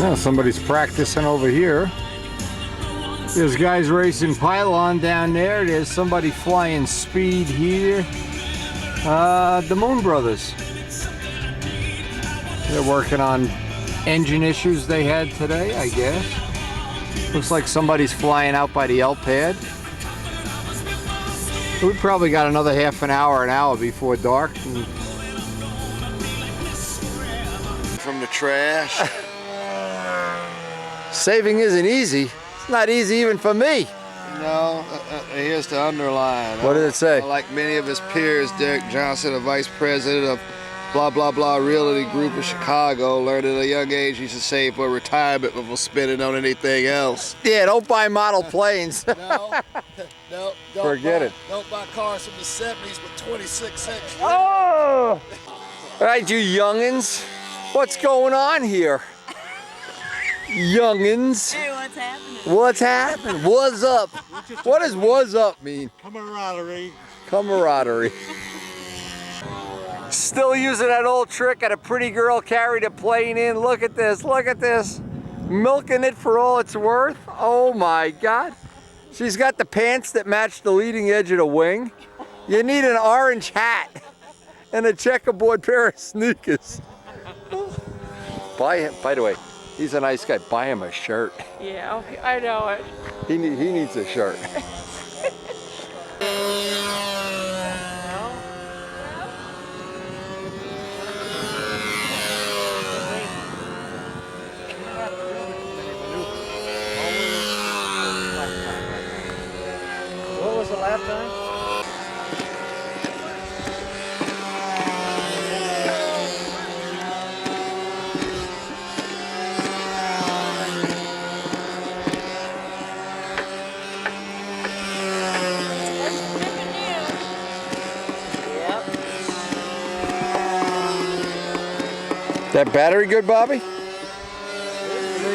Now somebody's practicing over here. There's guys racing Pylon down there. There's somebody flying speed here. The Moon Brothers. They're working on engine issues they had today, I guess. Looks like somebody's flying out by the L pad. We probably got another half an hour before dark. From the trash. Saving isn't easy. It's not easy even for me. No, here's the underline. What did it say? Like many of his peers, Derek Johnson, a vice president of blah blah blah realty group in Chicago, learned at a young age he should save for retirement before spending on anything else. Yeah, don't buy model planes. No, Forget it. Don't buy cars from the 70s with 26-inch. Oh! All right, you youngins. What's going on here? Youngins. Hey, what's happening? What's happening? What's up? What does "what's up" mean? Camaraderie. Camaraderie. Still using that old trick at a pretty girl carried a plane in. Look at this, look at this. Milking it for all it's worth. Oh my God. She's got the pants that match the leading edge of the wing. You need an orange hat and a checkerboard pair of sneakers. Buy him, by the way, he's a nice guy. Buy him a shirt. Yeah, I know it. He needs a shirt. What was the lap time? That battery good, Bobby? Maybe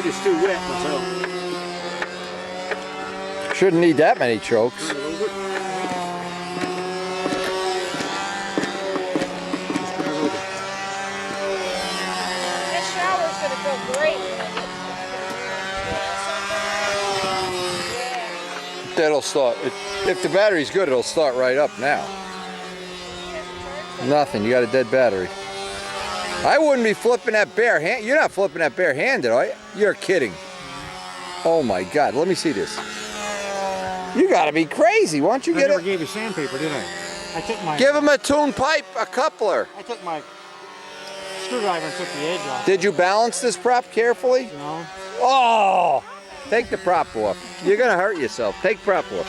it's too wet myself. Shouldn't need that many chokes. This shower's gonna feel great when I get That'll start. If the battery's good, it'll start right up now. Nothing. You got a dead battery. I wouldn't be flipping that bare hand. You're not flipping that bare-handed, are you? You're kidding. Oh my God. Let me see this. You got to be crazy. Why don't you get I never it? gave you sandpaper, did I? I took my. Give him a tune pipe, a coupler. I took my screwdriver and took the edge off. Did you balance this prop carefully? No. Oh! Take the prop off. You're gonna hurt yourself. Take prop off.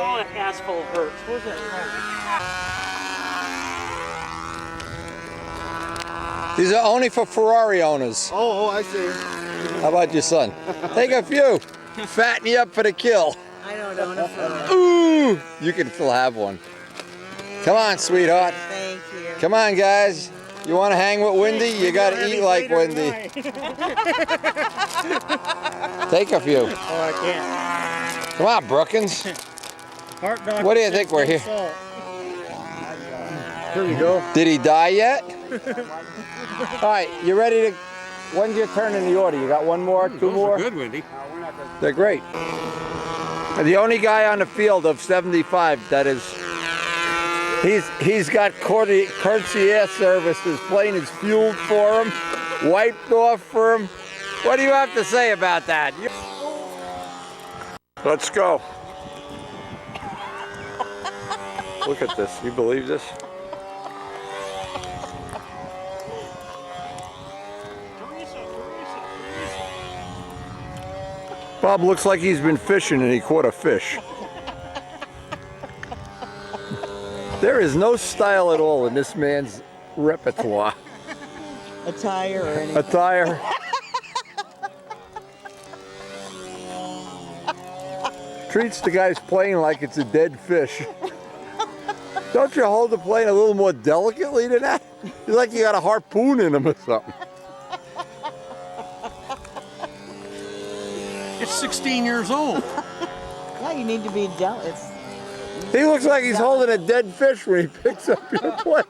Oh, that asphalt hurts. Where's that? These are only for Ferrari owners. Oh, I see. How about your son? Take a few. Fatten you up for the kill. I don't own a phone. Ooh! You can still have one. Come on, sweetheart. Thank you. Come on, guys. You want to hang with Wendy? You got to eat like Wendy. Take a few. Oh, I can't. Come on, Brookins. Heart doctor. What do you think we're here? Here you go. Did he die yet? All right, you ready to... When's your turn in the order? You got one more, two more? Good, Wendy. They're great. The only guy on the field of 75 that is... He's got concierge services, plane is fueled for him, wiped off for him. What do you have to say about that? Let's go. Look at this. You believe this? Bob looks like he's been fishing and he caught a fish. There is no style at all in this man's repertoire. Attire or anything. Attire. Treats the guy's plane like it's a dead fish. Don't you hold the plane a little more delicately than that? It's like you got a harpoon in him or something. It's 16 years old. Yeah, you need to be delicate. He looks like he's holding a dead fish when he picks up your plane.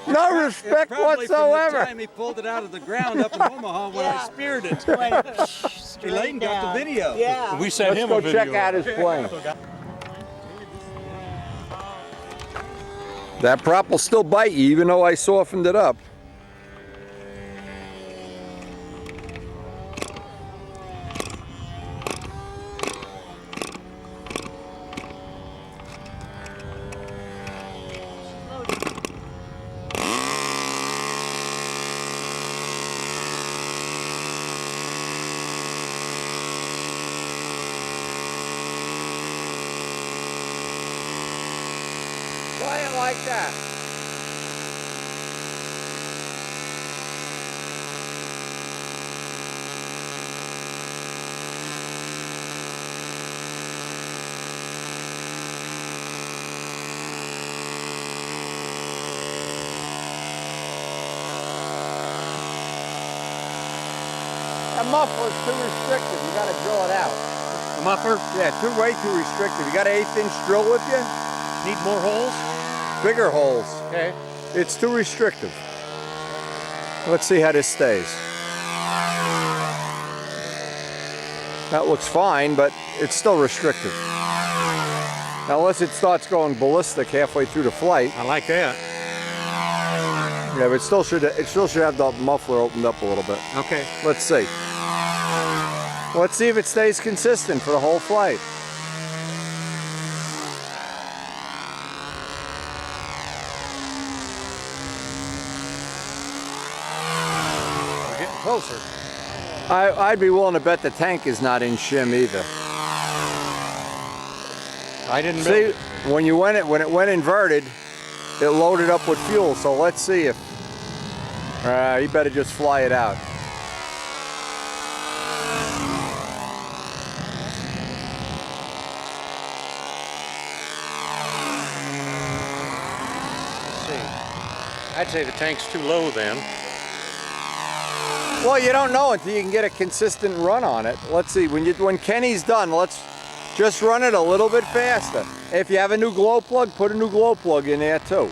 No respect whatsoever. From the time he pulled it out of the ground up in Omaha when I speared it. Elaine got the video. Yeah. We sent him a Let's go check out his plane. That prop will still bite you even though I softened it up. Try it like that. That muffler's too restrictive. You gotta drill it out. The muffler? Yeah, way too restrictive. You got an 1/8 inch drill with you? Need more holes? Bigger holes. Okay. It's too restrictive. Let's see how this stays. That looks fine, but it's still restrictive. Now, unless it starts going ballistic halfway through the flight. I like that. Yeah, but it still should have the muffler opened up a little bit. Okay. Let's see. Let's see if it stays consistent for the whole flight. We're getting closer. I'd be willing to bet the tank is not in shim either. I didn't See, when it went inverted, it loaded up with fuel. So let's see if you better just fly it out. Let's see. I'd say the tank's too low then. Well, you don't know until you can get a consistent run on it. Let's see, when Kenny's done, let's just run it a little bit faster. If you have a new glow plug, put a new glow plug in there too.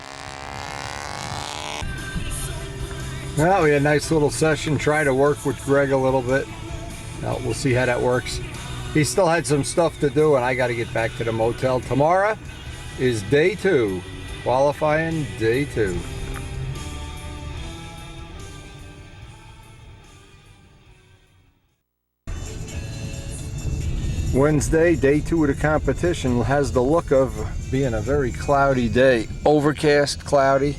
Well, we had a nice little session, try to work with Greg a little bit. Well, we'll see how that works. He still had some stuff to do and I got to get back to the motel. Tomorrow is day 2, qualifying day 2. Wednesday, day 2 of the competition, has the look of being a very cloudy day. Overcast, cloudy,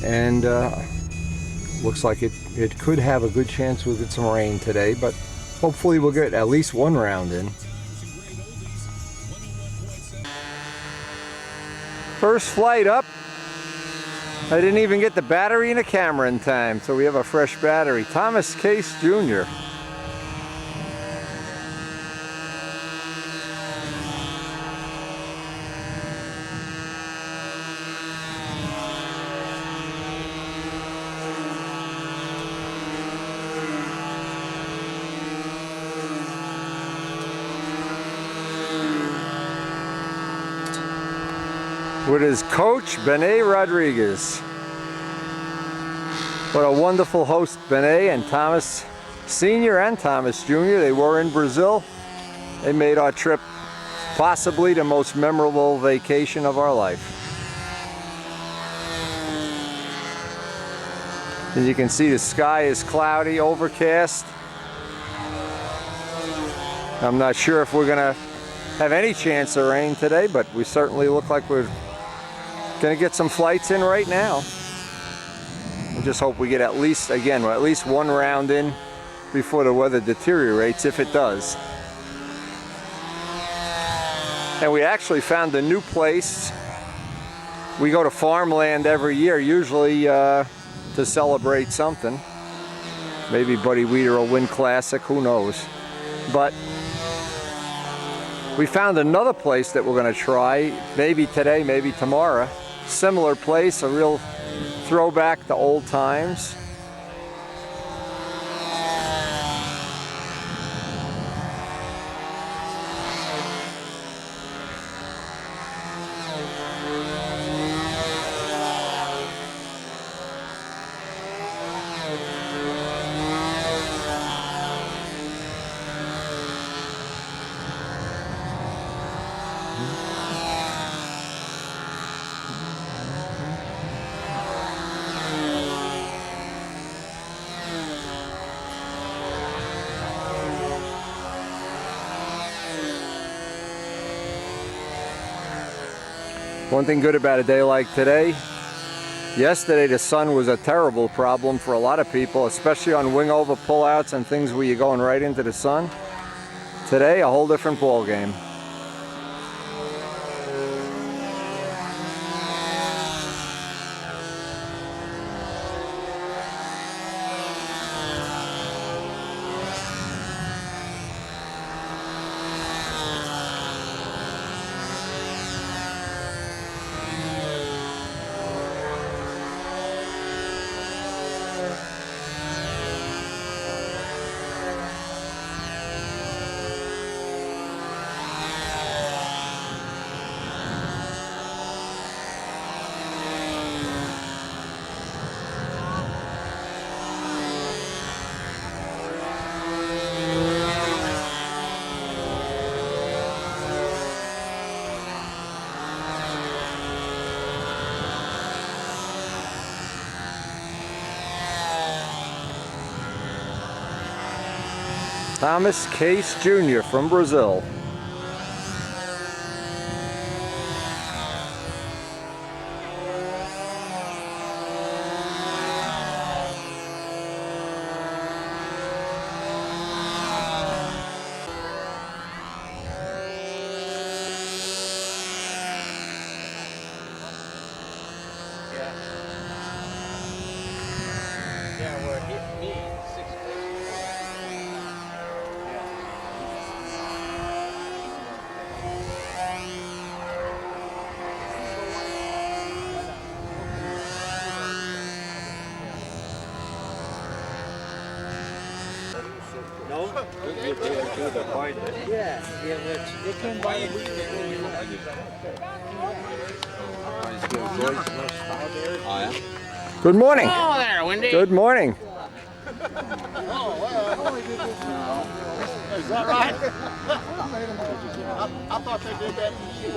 and looks like it could have a good chance we'll get some rain today, but hopefully we'll get at least one round in. First flight up. I didn't even get the battery and the camera in time, so we have a fresh battery. Thomas Case Jr. With his coach, Benet Rodriguez. What a wonderful host, Benet and Thomas Sr. and Thomas Jr. They were in Brazil. They made our trip possibly the most memorable vacation of our life. As you can see, the sky is cloudy, overcast. I'm not sure if we're gonna have any chance of rain today, but we certainly look like we're gonna get some flights in right now. I just hope we get at least one round in before the weather deteriorates, if it does. And we actually found a new place. We go to farmland every year, usually to celebrate something. Maybe Buddy Weeder will win Classic, who knows. But we found another place that we're gonna try, maybe today, maybe tomorrow. Similar place, a real throwback to old times. One thing good about a day like today, yesterday the sun was a terrible problem for a lot of people, especially on wing over pullouts and things where you're going right into the sun. Today, a whole different ball game. Thomas Case Jr. from Brazil. Yeah, where it hit me 6 places. No? You do the point. Yeah, they came by a week ago. Good morning. Oh, there, Wendy. Good morning. Is that right? I thought they did that to you.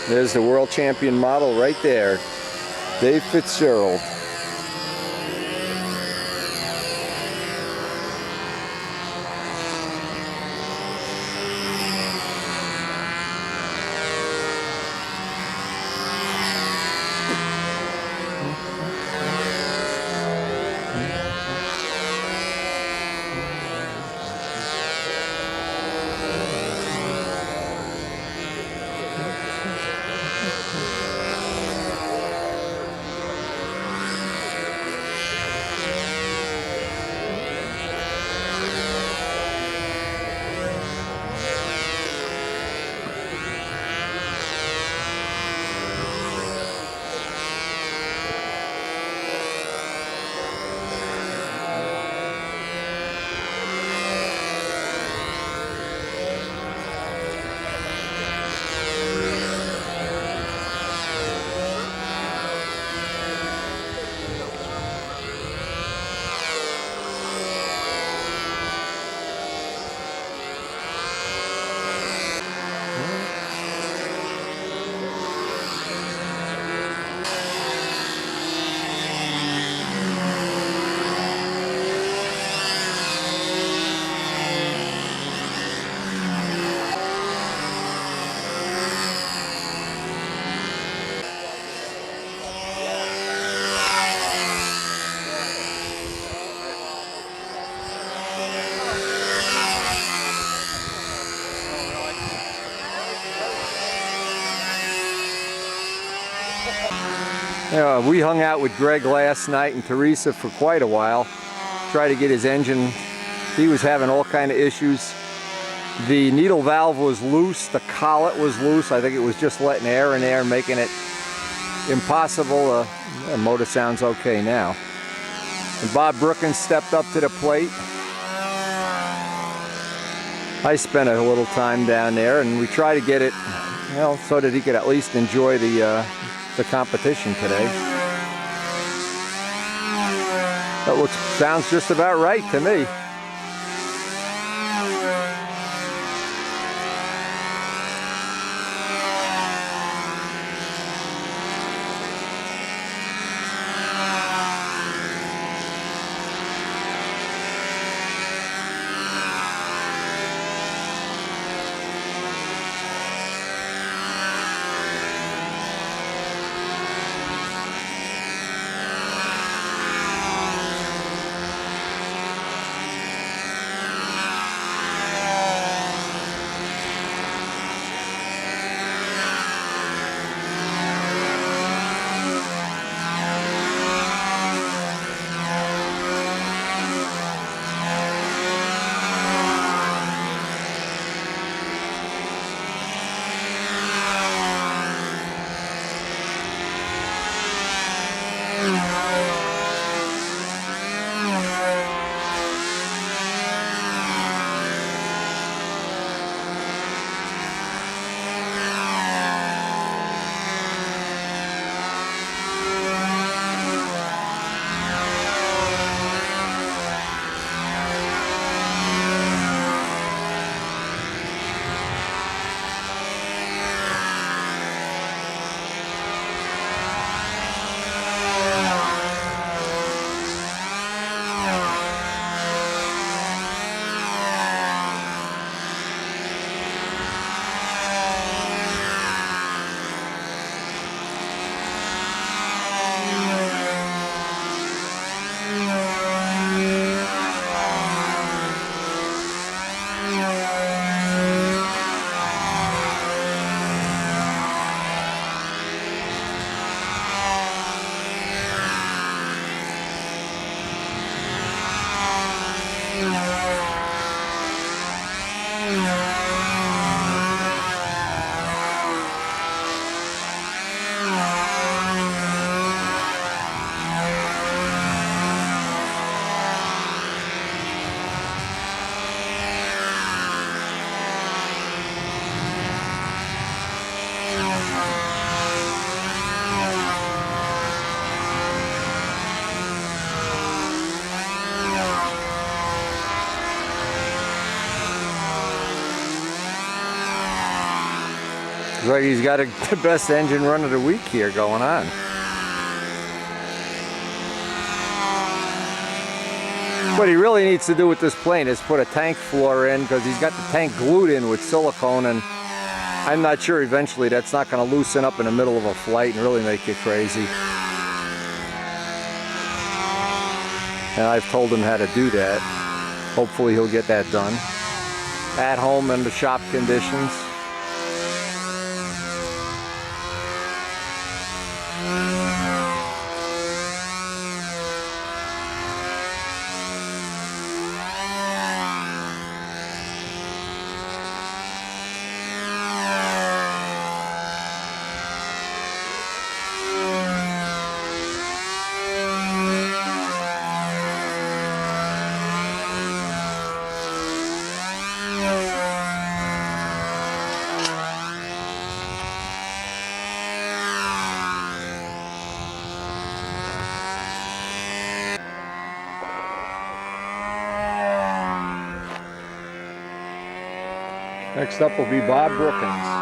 There's the world champion model right there, Dave Fitzgerald. We hung out with Greg last night and Teresa for quite a while. Tried to get his engine. He was having all kind of issues. The needle valve was loose, the collet was loose. I think it was just letting air in there and making it impossible. The motor sounds okay now. And Bob Brookins stepped up to the plate. I spent a little time down there, and we tried to get it, well, so that he could at least enjoy the competition today. That sounds just about right to me. Looks like he's got the best engine run of the week here going on. What he really needs to do with this plane is put a tank floor in, because he's got the tank glued in with silicone, and I'm not sure eventually that's not going to loosen up in the middle of a flight and really make you crazy. And I've told him how to do that. Hopefully he'll get that done at home in the shop conditions. Next up will be Bob Brookins.